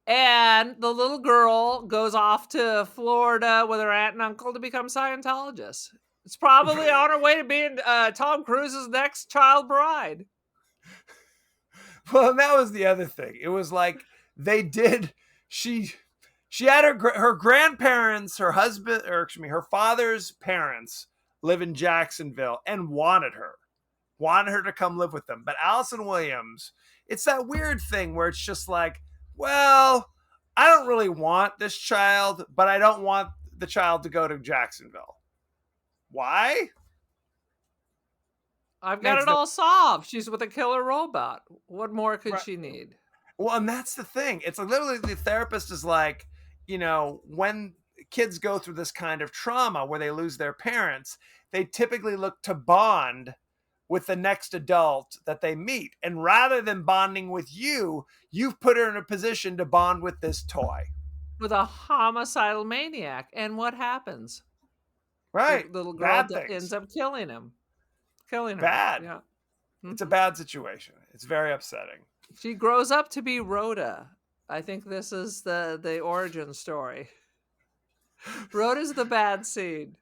S4: And the little girl goes off to Florida with her aunt and uncle to become Scientologists. It's probably on her way to being Tom Cruise's next child bride.
S3: Well, and that was the other thing. It was like she had her grandparents, her husband, or excuse me, her father's parents live in Jacksonville and wanted her to come live with them. But Allison Williams, it's that weird thing where it's just like, well, I don't really want this child, but I don't want the child to go to Jacksonville. Why?
S4: I've got it all solved. She's with a killer robot. What more could she need?
S3: Well, and that's the thing. It's like literally the therapist is like, when kids go through this kind of trauma where they lose their parents, they typically look to bond with the next adult that they meet. And rather than bonding with you, you've put her in a position to bond with this toy.
S4: With a homicidal maniac. And what happens?
S3: Right.
S4: The little girl ends up killing him.
S3: Bad. Yeah. It's a bad situation. It's very upsetting.
S4: She grows up to be Rhoda. I think this is the origin story. Rhoda's the bad seed.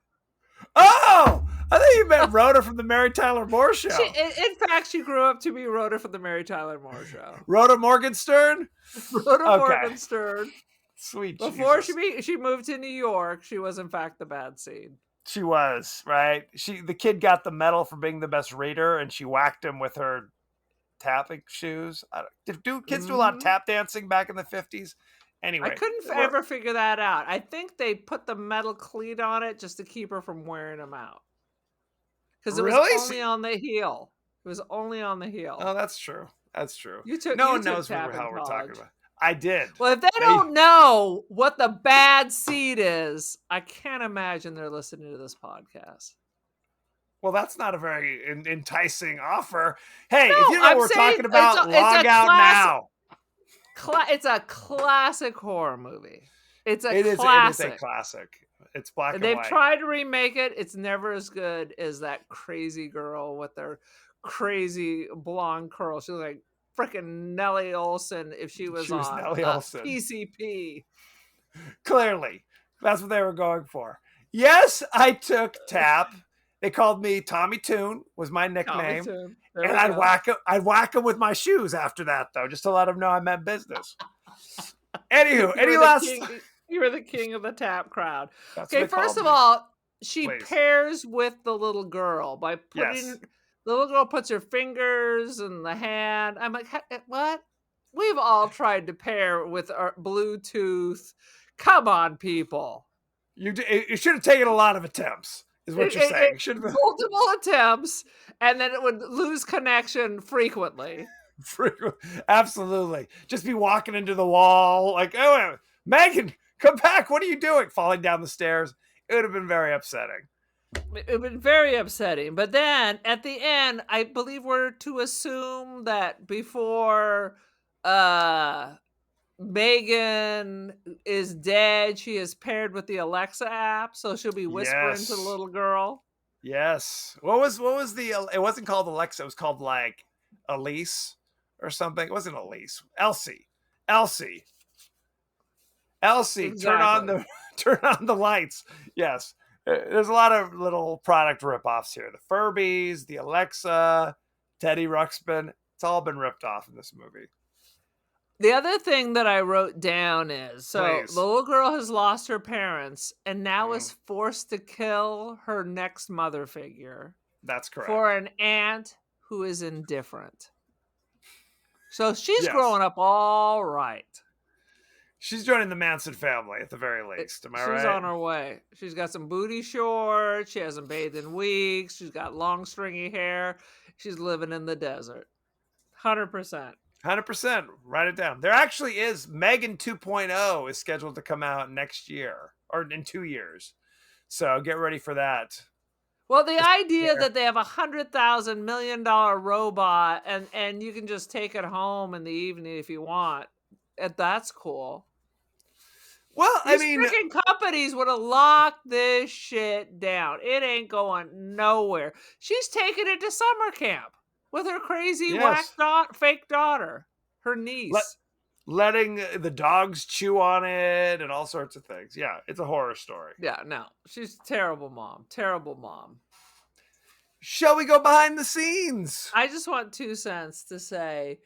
S3: Oh! I think you meant Rhoda from the Mary Tyler Moore Show.
S4: In fact, she grew up to be Rhoda from the Mary Tyler Moore Show.
S3: Rhoda Morgenstern?
S4: Morgenstern.
S3: Sweet
S4: Before
S3: Jesus.
S4: she moved to New York, she was in fact the bad seed.
S3: She was, right? The kid got the medal for being the best reader, and she whacked him with her tapping shoes. Did kids do a lot of tap dancing back in the 50s? Anyway.
S4: I couldn't ever figure that out. I think they put the metal cleat on it just to keep her from wearing them out. Because it was only on the heel. It was only on the heel.
S3: Oh, that's true. That's true.
S4: No
S3: one knows what the hell we're talking about. I did.
S4: Well, if they don't know what the bad seed is, I can't imagine they're listening to this podcast.
S3: Well, that's not a very enticing offer. Hey, if you know what we're talking about, log out now.
S4: It's a classic horror movie. It is a
S3: classic. It's black and white.
S4: They've tried to remake it. It's never as good as that crazy girl with their crazy blonde curls. She looks like freaking Nellie Olson if she was on
S3: Nellie Olson.
S4: PCP.
S3: Clearly, that's what they were going for. Yes, I took tap They called me Tommy Toon was my
S4: Tommy
S3: nickname.
S4: Toon. There
S3: And
S4: we
S3: I'd
S4: go.
S3: whack him with my shoes after that, though, just to let them know I meant business. Anywho,
S4: You
S3: any
S4: were the
S3: last?
S4: king. You were the king of the tap crowd.
S3: That's what
S4: Okay,
S3: they
S4: first
S3: called
S4: of
S3: me.
S4: all, she
S3: Please.
S4: pairs with the little girl by putting
S3: Yes.
S4: the little girl puts her fingers in the hand. I'm like, what? We've all tried to pair with our Bluetooth. Come on, people.
S3: You should have taken a lot of attempts, is what you're saying. Should have
S4: Multiple attempts, and then it would lose connection frequently.
S3: absolutely. Just be walking into the wall, like, oh, Megan, come back. What are you doing? Falling down the stairs. It would have been very upsetting.
S4: It would been very upsetting. But then at the end, I believe we're to assume that before uh Megan is dead, she is paired with the Alexa app, so she'll be whispering to the
S3: Yes.
S4: little girl.
S3: Yes. What was the? It wasn't called Alexa. It was called like Elise or something. It wasn't Elise. Elsie. Elsie. Elsie.
S4: Exactly.
S3: Turn on the lights. Yes. There's a lot of little product ripoffs here. The Furbies, the Alexa, Teddy Ruxpin. It's all been ripped off in this movie.
S4: The other thing that I wrote down is so
S3: Please.
S4: the little girl has lost her parents and now
S3: Mm.
S4: is forced to kill her next mother figure
S3: That's correct.
S4: for an aunt who is indifferent. So she's
S3: Yes.
S4: growing up all right.
S3: She's joining the Manson family at the very least. Am I right?
S4: She's on her way. She's got some booty shorts. She hasn't bathed in weeks. She's got long, stringy hair. She's living in the desert. 100%.
S3: 100%. Write it down. There actually is Megan 2.0 is scheduled to come out next year or in 2 years. So get ready for that.
S4: Well, the idea that they have $100,000 million robot and you can just take it home in the evening if you want, that's cool.
S3: Well,
S4: These freaking companies would have locked this shit down. It ain't going nowhere. She's taking it to summer camp with her crazy fake daughter, her niece.
S3: Letting the dogs chew on it and all sorts of things. Yeah, it's a horror story.
S4: Yeah, no, she's a terrible mom. Terrible mom.
S3: Shall we go behind the scenes?
S4: I just want 2 cents to say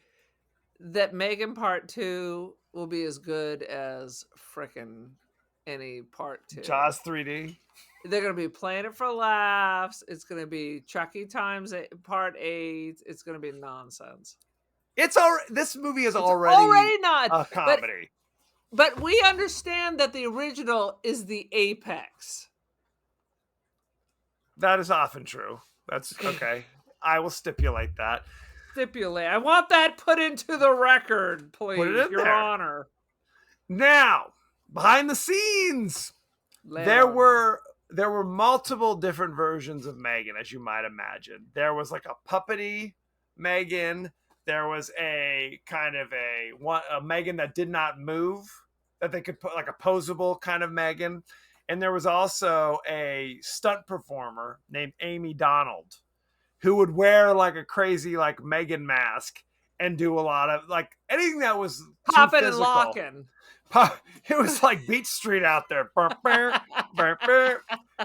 S4: that Megan Part 2 will be as good as frickin' any Part 2.
S3: Jaws 3D.
S4: They're going to be playing it for laughs. It's going to be Chucky times Part 8. It's going to be nonsense.
S3: This movie is already
S4: not
S3: a comedy.
S4: But we understand that the original is the apex.
S3: That is often true. That's okay. I will stipulate that.
S4: I want that put into the record, please,
S3: Put it in
S4: Your
S3: there.
S4: Honor.
S3: Now, behind the scenes, there were multiple different versions of Megan, as you might imagine. There was like a puppety Megan. There was a kind of a Megan that did not move, that they could put like a posable kind of Megan. And there was also a stunt performer named Amy Donald who would wear like a crazy like Megan mask and do a lot of like anything that was
S4: popping and locking.
S3: It was like Beach Street out there.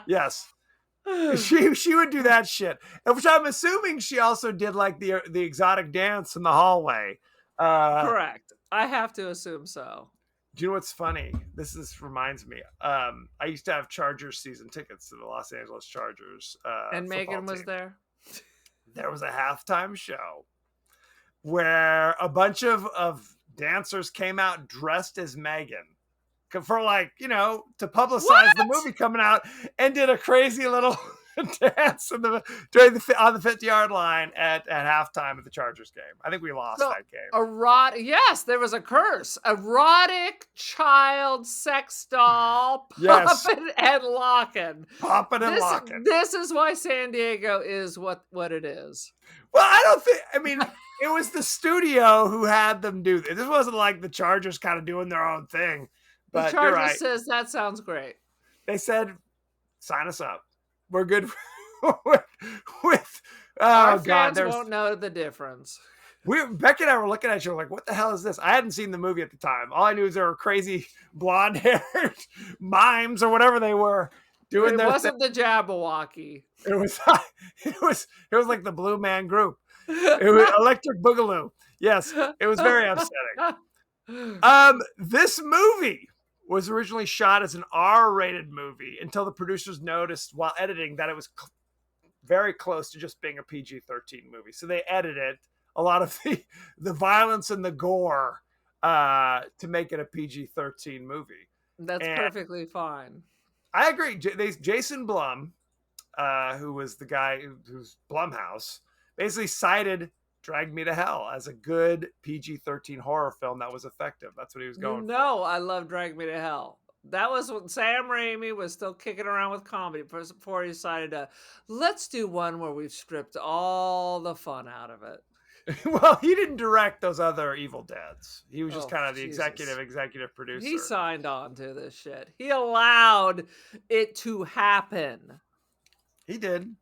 S3: Yes. She would do that shit, which I'm assuming she also did like the exotic dance in the hallway.
S4: Correct. I have to assume so.
S3: Do you know what's funny? This reminds me. I used to have Chargers season tickets to the Los Angeles Chargers.
S4: And Megan was there?
S3: There was a halftime show where a bunch of dancers came out dressed as Megan for like, to publicize the movie coming out, and did a crazy little dance on the 50-yard line at halftime of the Chargers game. I think we lost that game.
S4: Yes, there was a curse. Erotic child sex doll popping and locking.
S3: Popping and locking.
S4: This is why San Diego is what it is.
S3: Well, it was the studio who had them do this. This wasn't like the Chargers kind of doing their own thing. But
S4: the Chargers says that sounds great.
S3: They said, sign us up. We're good with
S4: our fans won't know the difference.
S3: Becky and I were looking at you like, what the hell is this? I hadn't seen the movie at the time. All I knew is there were crazy blonde-haired mimes or whatever they were. doing
S4: It
S3: their thing.
S4: wasn't the Jabberwocky.
S3: It was it was like the Blue Man Group. It was Electric Boogaloo. Yes, it was very upsetting. This movie was originally shot as an R-rated movie until the producers noticed while editing that it was very close to just being a PG-13 movie. So they edited a lot of the violence and the gore to make it a PG-13 movie.
S4: That's
S3: And
S4: perfectly fine.
S3: I agree. Jason Blum, who was the guy who's Blumhouse, basically cited Drag Me to Hell as a good PG-13 horror film that was effective. That's what he was going for.
S4: I love Drag Me to Hell. That was when Sam Raimi was still kicking around with comedy before he decided to, let's do one where we've stripped all the fun out of it.
S3: Well, he didn't direct those other Evil Deads. He was just
S4: Oh,
S3: kind of the
S4: Jesus.
S3: executive producer.
S4: He signed on to this shit. He allowed it to happen.
S3: He did.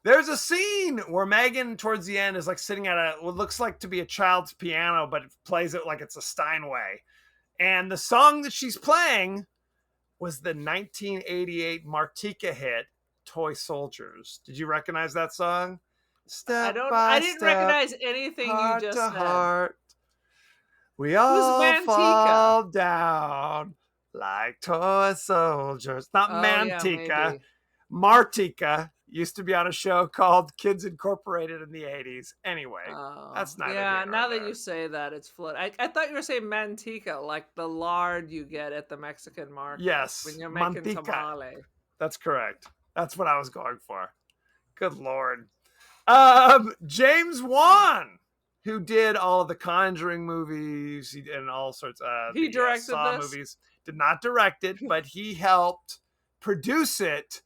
S3: There's a scene where Megan, towards the end, is like sitting at what looks like to be a child's piano, but it plays it like it's a Steinway. And the song that she's playing was the 1988 Martika hit, Toy Soldiers. Did you recognize that song?
S4: I didn't recognize anything you just said.
S3: Heart, we all fall down like toy soldiers. Not Mantika.
S4: Yeah,
S3: Martika used to be on a show called Kids Incorporated in the 80s. Anyway, that's not.
S4: Yeah, now that you say that, it's flooded. I thought you were saying manteca, like the lard you get at the Mexican market.
S3: Yes,
S4: when you're making
S3: manteca.
S4: tamale.
S3: That's correct. That's what I was going for. Good Lord. James Wan, who did all of the Conjuring movies and all sorts of
S4: he directed
S3: Saw
S4: this?
S3: movies, did not direct it, but he helped produce it.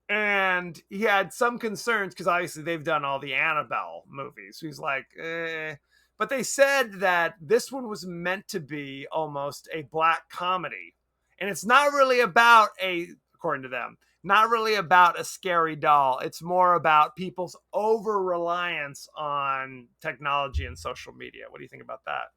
S3: And he had some concerns because obviously they've done all the Annabelle movies. So he's like, eh. But they said that this one was meant to be almost a black comedy. And it's not really about according to them, not really about a scary doll. It's more about people's over-reliance on technology and social media. What do you think about that?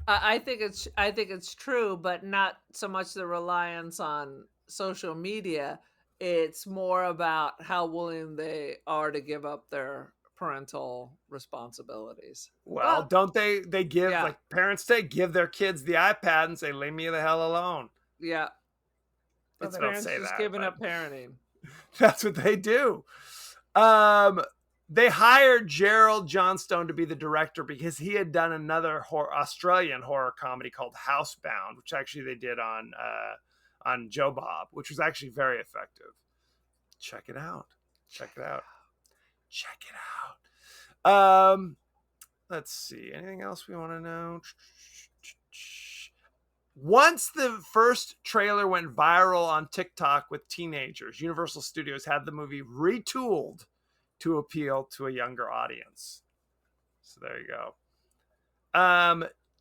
S4: I think it's true, but not so much the reliance on social media. It's more about how willing they are to give up their parental responsibilities.
S3: Well, don't they give, like parents give their kids the iPad and say, leave me the hell alone.
S4: Yeah.
S3: But
S4: It's
S3: they don't
S4: parents
S3: say
S4: just
S3: that,
S4: giving
S3: but
S4: up parenting.
S3: That's what they do. They hired Gerald Johnstone to be the director because he had done another Australian horror comedy called Housebound, which actually they did on Joe Bob, which was actually very effective. Check it out. Let's see. Anything else we want to know? Once the first trailer went viral on TikTok with teenagers, Universal Studios had the movie retooled to appeal to a younger audience. So there you go.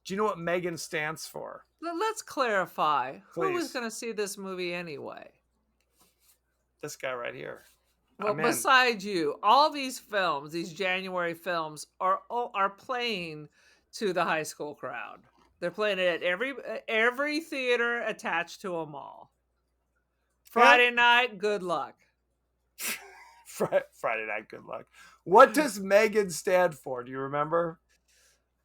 S3: Do you know what M3gan stands for?
S4: Let's clarify.
S3: Please.
S4: Who was going to see this movie anyway?
S3: This guy right here.
S4: Well, besides you, all these films, these January films, are playing to the high school crowd. They're playing it at every theater attached to a mall. Friday night, good luck.
S3: Friday night, good luck. What does M3gan stand for? Do you remember?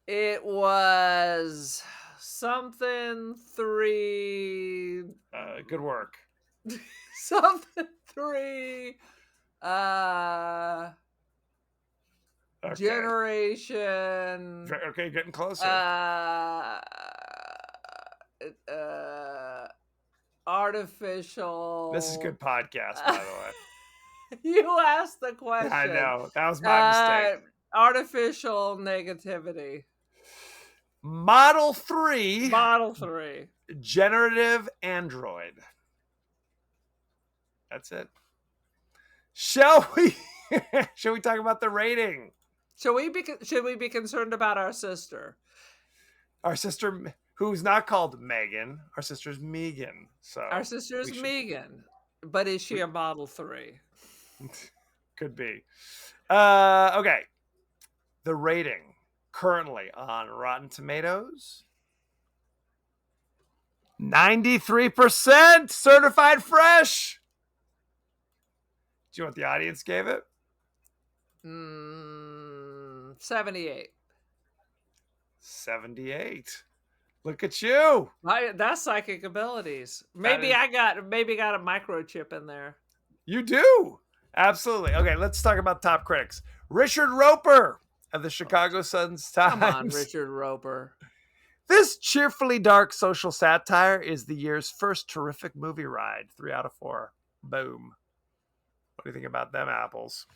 S4: It was something 3.
S3: Good work.
S4: Something 3.
S3: Okay.
S4: Generation.
S3: Okay, getting closer.
S4: Artificial.
S3: This is good podcast, by the way.
S4: You asked the question.
S3: I know. That was my mistake.
S4: Artificial negativity.
S3: Model 3.
S4: Model 3.
S3: Generative android. That's it. Shall we talk about the rating?
S4: Should we be concerned about our sister?
S3: Our sister, who's not called M3gan, our sister's M3gan. So
S4: our sister's M3gan, but is she a Model 3?
S3: Could be. Okay. The rating currently on Rotten Tomatoes: 93% certified fresh. Do you know what the audience gave it?
S4: 78.
S3: 78. Look at you.
S4: That's psychic abilities.
S3: That
S4: Maybe
S3: is,
S4: I got a microchip in there.
S3: you do. Absolutely. Okay, let's talk about top critics. Richard Roper of the Chicago Sun-Times.
S4: Come on, Richard Roper.
S3: This cheerfully dark social satire is the year's first terrific movie ride. 3 out of 4. Boom. What do you think about them apples?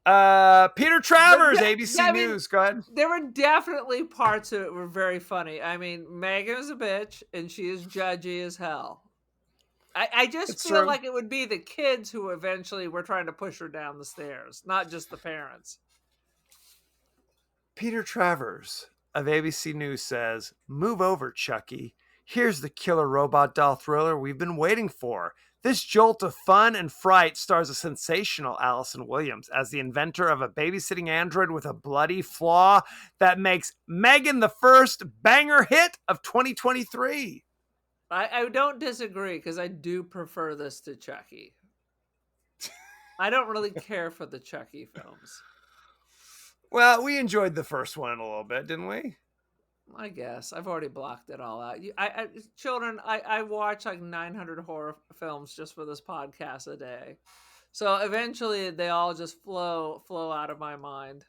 S3: Peter Travers, ABC News. Go ahead.
S4: There were definitely parts of it were very funny. I mean, Megan is a bitch and she is judgy as hell. I just
S3: It's
S4: feel
S3: true.
S4: like it would be the kids who eventually were trying to push her down the stairs, not just the parents.
S3: Peter Travers of ABC News says, "Move over, Chucky. Here's the killer robot doll thriller we've been waiting for. This jolt of fun and fright stars a sensational Allison Williams as the inventor of a babysitting android with a bloody flaw that makes Megan the first banger hit of 2023.
S4: I don't disagree because I do prefer this to Chucky. I don't really care for the Chucky films.
S3: Well, we enjoyed the first one a little bit, didn't we?
S4: I guess I've already blocked it all out. Children, I watch like 900 horror films just for this podcast a day, so eventually they all just flow out of my mind.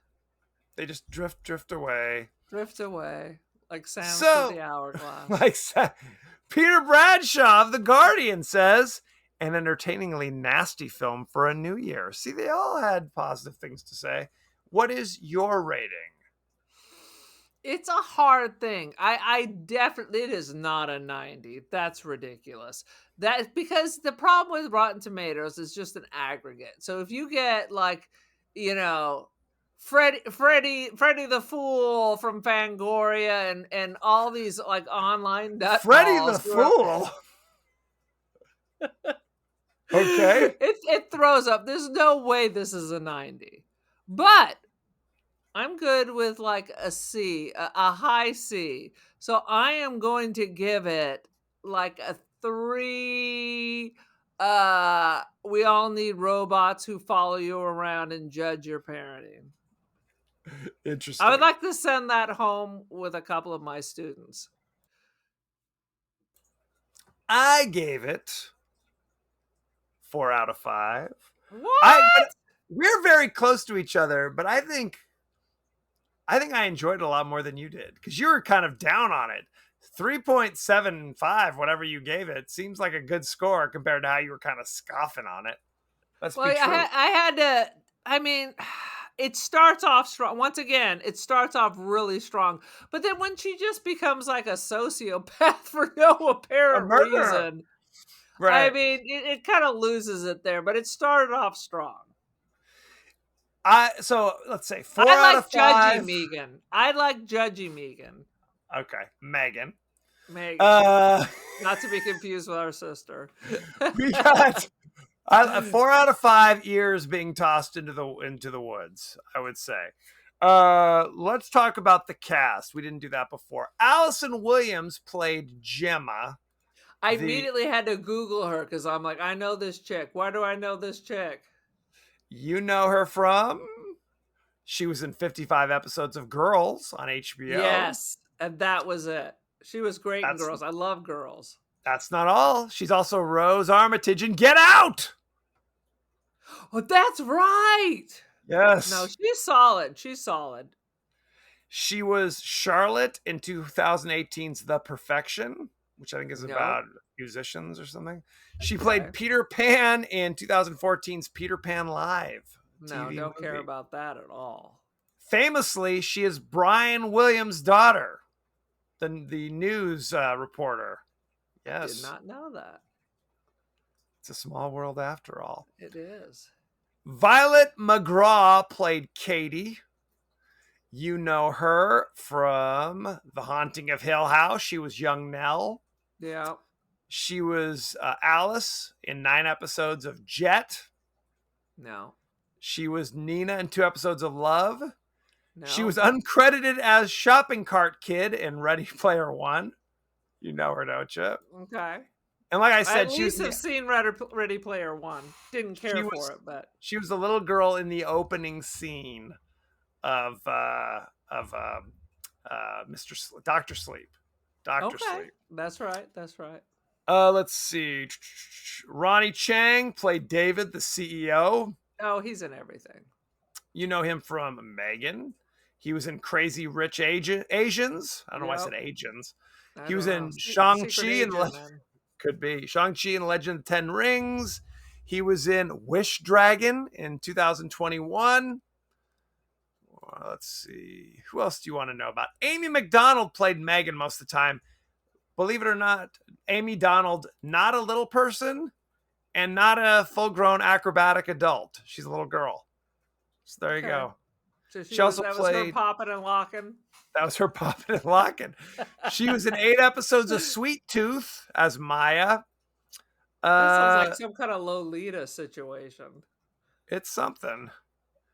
S3: They just drift away.
S4: Drift away like Sam
S3: So-
S4: through the hourglass.
S3: Like Peter Bradshaw of The Guardian says, an entertainingly nasty film for a new year. See, they all had positive things to say. What is your rating?
S4: It's a hard thing. I definitely, it is not a 90. That's ridiculous. That because the problem with Rotten Tomatoes is just an aggregate. So if you get like, you know, Freddy the Fool from Fangoria and all these like online nut
S3: Freddy
S4: balls
S3: the
S4: who are-
S3: Fool. Okay.
S4: It throws up. There's no way this is a 90. But I'm good with like a C, a high C. So I am going to give it like a 3. We all need robots who follow you around and judge your parenting.
S3: Interesting.
S4: I would like to send that home with a couple of my students.
S3: I gave it 4 out of 5.
S4: What?
S3: We're very close to each other, but I think I enjoyed it a lot more than you did because you were kind of down on it. 3.75, whatever you gave it, seems like a good score compared to how you were kind of scoffing on it. Let's be true.
S4: I had to. I mean, it starts off strong. Once again, it starts off really strong, but then when she just becomes like a sociopath for no apparent
S3: murderer.
S4: reason,
S3: Right.
S4: I mean, it kind of loses it there. But it started off strong.
S3: So let's say 4
S4: I
S3: out
S4: like
S3: of 5.
S4: Judgy Megan. I like Judgy Megan.
S3: Okay, Megan.
S4: Megan,
S3: Uh,
S4: not to be confused with our sister.
S3: we got 4 out of 5 ears being tossed into the woods, I would say. Let's talk about the cast. We didn't do that before. Allison Williams played Gemma.
S4: I immediately had to Google her because I'm like, I know this chick. Why do I know this chick?
S3: You know her from? She was in 55 episodes of Girls on HBO.
S4: Yes, and that was it. She was great in
S3: That's-
S4: Girls. I love Girls.
S3: That's not all. She's also Rose Armitage in Get Out.
S4: Oh, that's right.
S3: Yes.
S4: No, she's solid. She's solid.
S3: She was Charlotte in 2018's The Perfection, which I think is
S4: No.
S3: about musicians or something. She
S4: Okay.
S3: played Peter Pan in 2014's Peter Pan Live.
S4: No,
S3: TV
S4: don't care
S3: movie.
S4: about that at all.
S3: Famously, she is Brian Williams' daughter, the news reporter. Yes.
S4: Did not know that.
S3: It's a small world after all.
S4: It is.
S3: Violet McGraw played Katie. You know her from The Haunting of Hill House. She was young Nell.
S4: Yeah.
S3: She was Alice in 9 episodes of Jet.
S4: No.
S3: She was Nina in 2 episodes of Love.
S4: No.
S3: She was uncredited as Shopping Cart Kid in Ready Player One. You know her, don't you?
S4: Okay.
S3: And like I
S4: I
S3: said,
S4: at least have seen Ready Player One. Didn't care for it, but
S3: she was the little girl in the opening scene of Doctor Sleep. Doctor
S4: okay,
S3: Sleep.
S4: that's right. That's right.
S3: Let's see. Ronnie Chang played David, the CEO.
S4: Oh, he's in everything.
S3: You know him from M3gan. He was in Crazy Rich Asians. I don't know why I
S4: Yep.
S3: said Asians.
S4: I
S3: He was
S4: don't know.
S3: in
S4: Secret
S3: Shang-Chi and
S4: agent, then.
S3: could be Shang-Chi and the Legend of the Ten Rings. He was in Wish Dragon in 2021. Let's see. Who else do you want to know about? Amy McDonald played Megan most of the time. Believe it or not, Amy Donald, not a little person and not a full-grown acrobatic adult. She's a little girl. So there you go.
S4: So
S3: She also
S4: that was her
S3: played.
S4: popping and locking.
S3: That was her popping and locking. She was in 8 episodes of Sweet Tooth as Maya.
S4: That sounds like some kind of Lolita situation.
S3: It's something.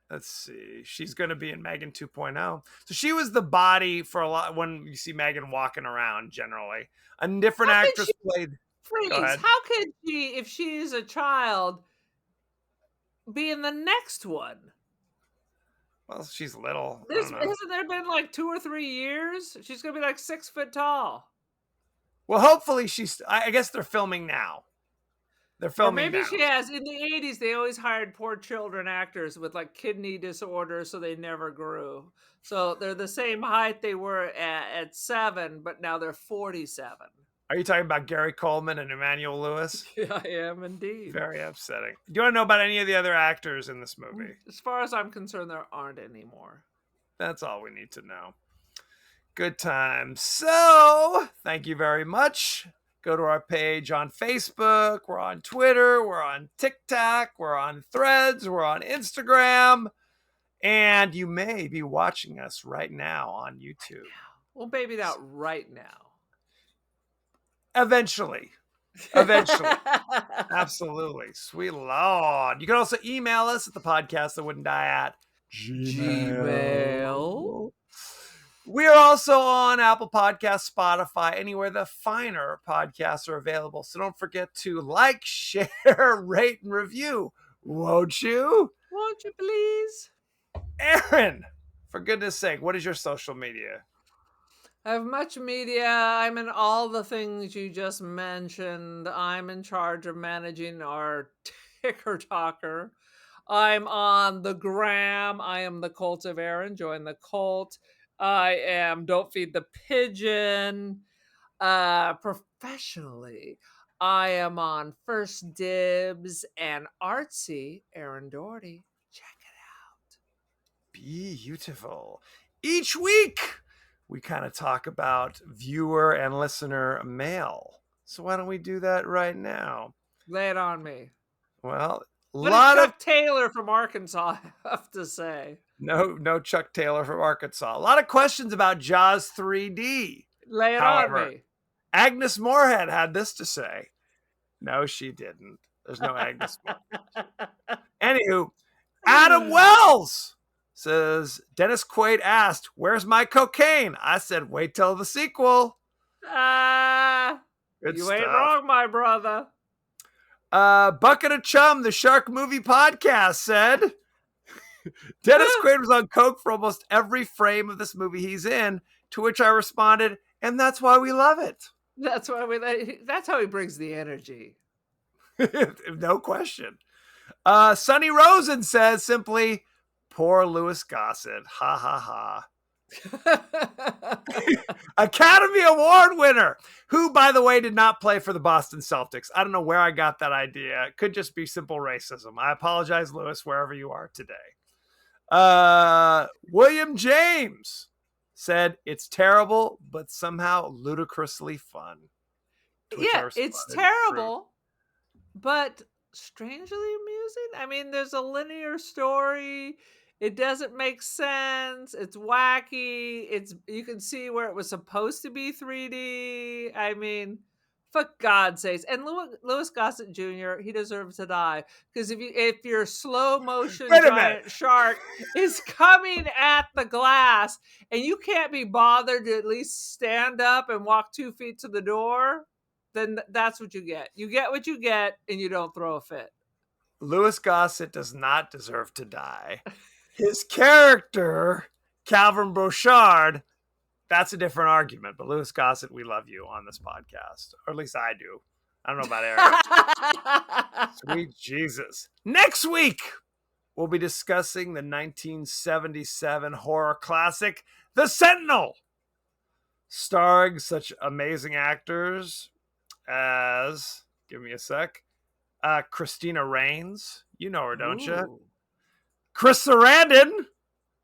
S3: Let's see. She's going to be in Megan 2.0. So she was the body for a lot when you see Megan walking around generally. A different
S4: How could
S3: actress
S4: she
S3: played. Go
S4: freeze?
S3: ahead.
S4: How could she, if she's a child, be in the next one?
S3: Well, she's little. I
S4: There's
S3: don't know.
S4: hasn't there been like 2 or 3 years? She's gonna be like 6 foot tall.
S3: Well, hopefully I guess they're filming now. They're
S4: Or
S3: filming
S4: maybe
S3: now.
S4: she has. In the 80s, they always hired poor children actors with like kidney disorders, so they never grew. So they're the same height they were at 7, but now they're 47.
S3: Are you talking about Gary Coleman and Emmanuel Lewis?
S4: Yeah, I am indeed.
S3: Very upsetting. Do you want to know about any of the other actors in this movie?
S4: As far as I'm concerned, there aren't any more.
S3: That's all we need to know. Good times. So, thank you very much. Go to our page on Facebook. We're on Twitter. We're on TikTok. We're on Threads. We're on Instagram. And you may be watching us right now on YouTube.
S4: Well, maybe not right now.
S3: Eventually. Absolutely. Sweet Lord. You can also email us at the podcast that wouldn't die at
S4: Gmail.
S3: We are also on Apple Podcasts, Spotify, anywhere the finer podcasts are available. So don't forget to like, share, rate, and review. Won't you?
S4: Won't you please?
S3: Aaron, for goodness sake, what is your social media?
S4: I have much media. I'm in all the things you just mentioned. I'm in charge of managing our Ticker Talker. I'm on the gram. I am the Cult of Aaron. Join the cult. I am Don't Feed the Pigeon. Professionally, I am on First Dibs and Artsy Aaron Doherty. Check it out.
S3: Beautiful. Each week, we kind of talk about viewer and listener mail. So why don't we do that right now?
S4: Lay it on me.
S3: Well,
S4: What does Chuck Taylor from Arkansas have to say?
S3: No Chuck Taylor from Arkansas. A lot of questions about Jaws 3D.
S4: Lay it on me.
S3: Agnes Moorehead had this to say. No, she didn't. There's no Agnes Moorehead. Anywho, Adam Wells says, Dennis Quaid asked, "Where's my cocaine?" I said, wait till the sequel. Good
S4: You
S3: stuff.
S4: ain't wrong, my brother.
S3: Bucket of Chum, the Shark Movie Podcast, said, Dennis Quaid was on coke for almost every frame of this movie he's in, to which I responded, and that's why we love it.
S4: That's how he brings the energy.
S3: No question. Sonny Rosen says simply, poor Louis Gossett. Ha ha ha. Academy Award winner, who, by the way, did not play for the Boston Celtics. I don't know where I got that idea. It could just be simple racism. I apologize, Louis, wherever you are today. William James said, it's terrible, but somehow ludicrously fun.
S4: Yeah, it's terrible, but strangely amusing. I mean, there's a linear story. It doesn't make sense. It's wacky. You can see where it was supposed to be 3D. I mean, for God's sakes. And Louis Gossett Jr., he deserves to die. Because if your slow motion giant shark is coming at the glass and you can't be bothered to at least stand up and walk 2 feet to the door, then that's what you get. You get what you get, and you don't throw a fit.
S3: Louis Gossett does not deserve to die. His character, Calvin Brochard, that's a different argument. But Louis Gossett, we love you on this podcast. Or at least I do. I don't know about Eric. Sweet Jesus. Next week, we'll be discussing the 1977 horror classic, The Sentinel, starring such amazing actors as, give me a sec, Christina Rains. You know her, don't you?
S4: Ooh.
S3: Chris Sarandon.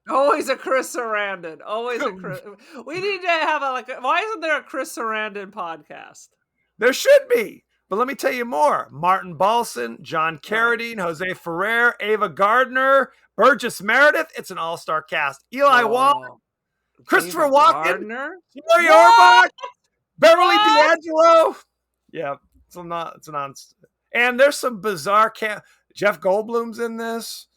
S4: Always a Chris Sarandon. Always a Chris. We need to have why isn't there a Chris Sarandon podcast?
S3: There should be. But let me tell you more. Martin Balson, John Carradine, Jose Ferrer, Ava Gardner, Burgess Meredith. It's an all-star cast. Eli Wallach, Christopher
S4: Ava
S3: Walken,
S4: Gardner?
S3: Jerry Orbach, Beverly D'Angelo. Yeah, it's a nonsense. And there's some bizarre Jeff Goldblum's in this.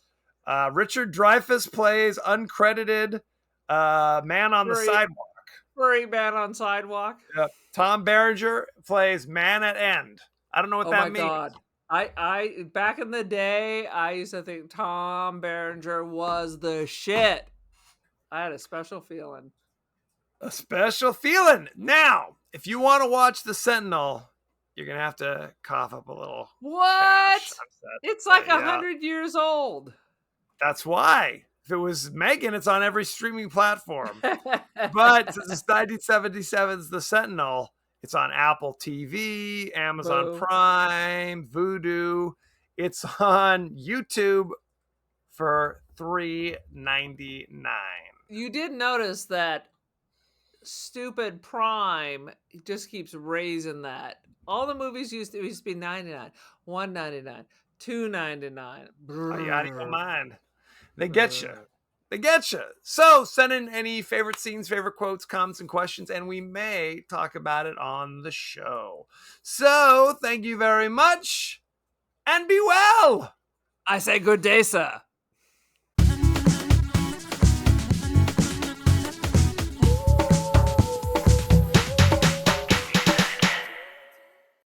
S3: Richard Dreyfuss plays uncredited man on the sidewalk.
S4: Furry man on sidewalk.
S3: Yep. Tom Berenger plays man at end. I don't know what that means. Oh my God.
S4: I back in the day, I used to think Tom Berenger was the shit. I had a special feeling.
S3: A special feeling. Now, if you want to watch The Sentinel, you're gonna have to cough up a little.
S4: What? It's like 100 years old.
S3: That's why. If it was M3gan, it's on every streaming platform. But since it's 1977's The Sentinel, it's on Apple TV, Amazon Prime, Vudu. It's on YouTube for $3.99.
S4: You did notice that stupid Prime just keeps raising that. All the movies used to be 99, $1.99, $2.99.
S3: Oh, you out of your mind. They get you. They get you. So send in any favorite scenes, favorite quotes, comments, and questions, and we may talk about it on the show. So thank you very much, and be well.
S4: I say good day, sir.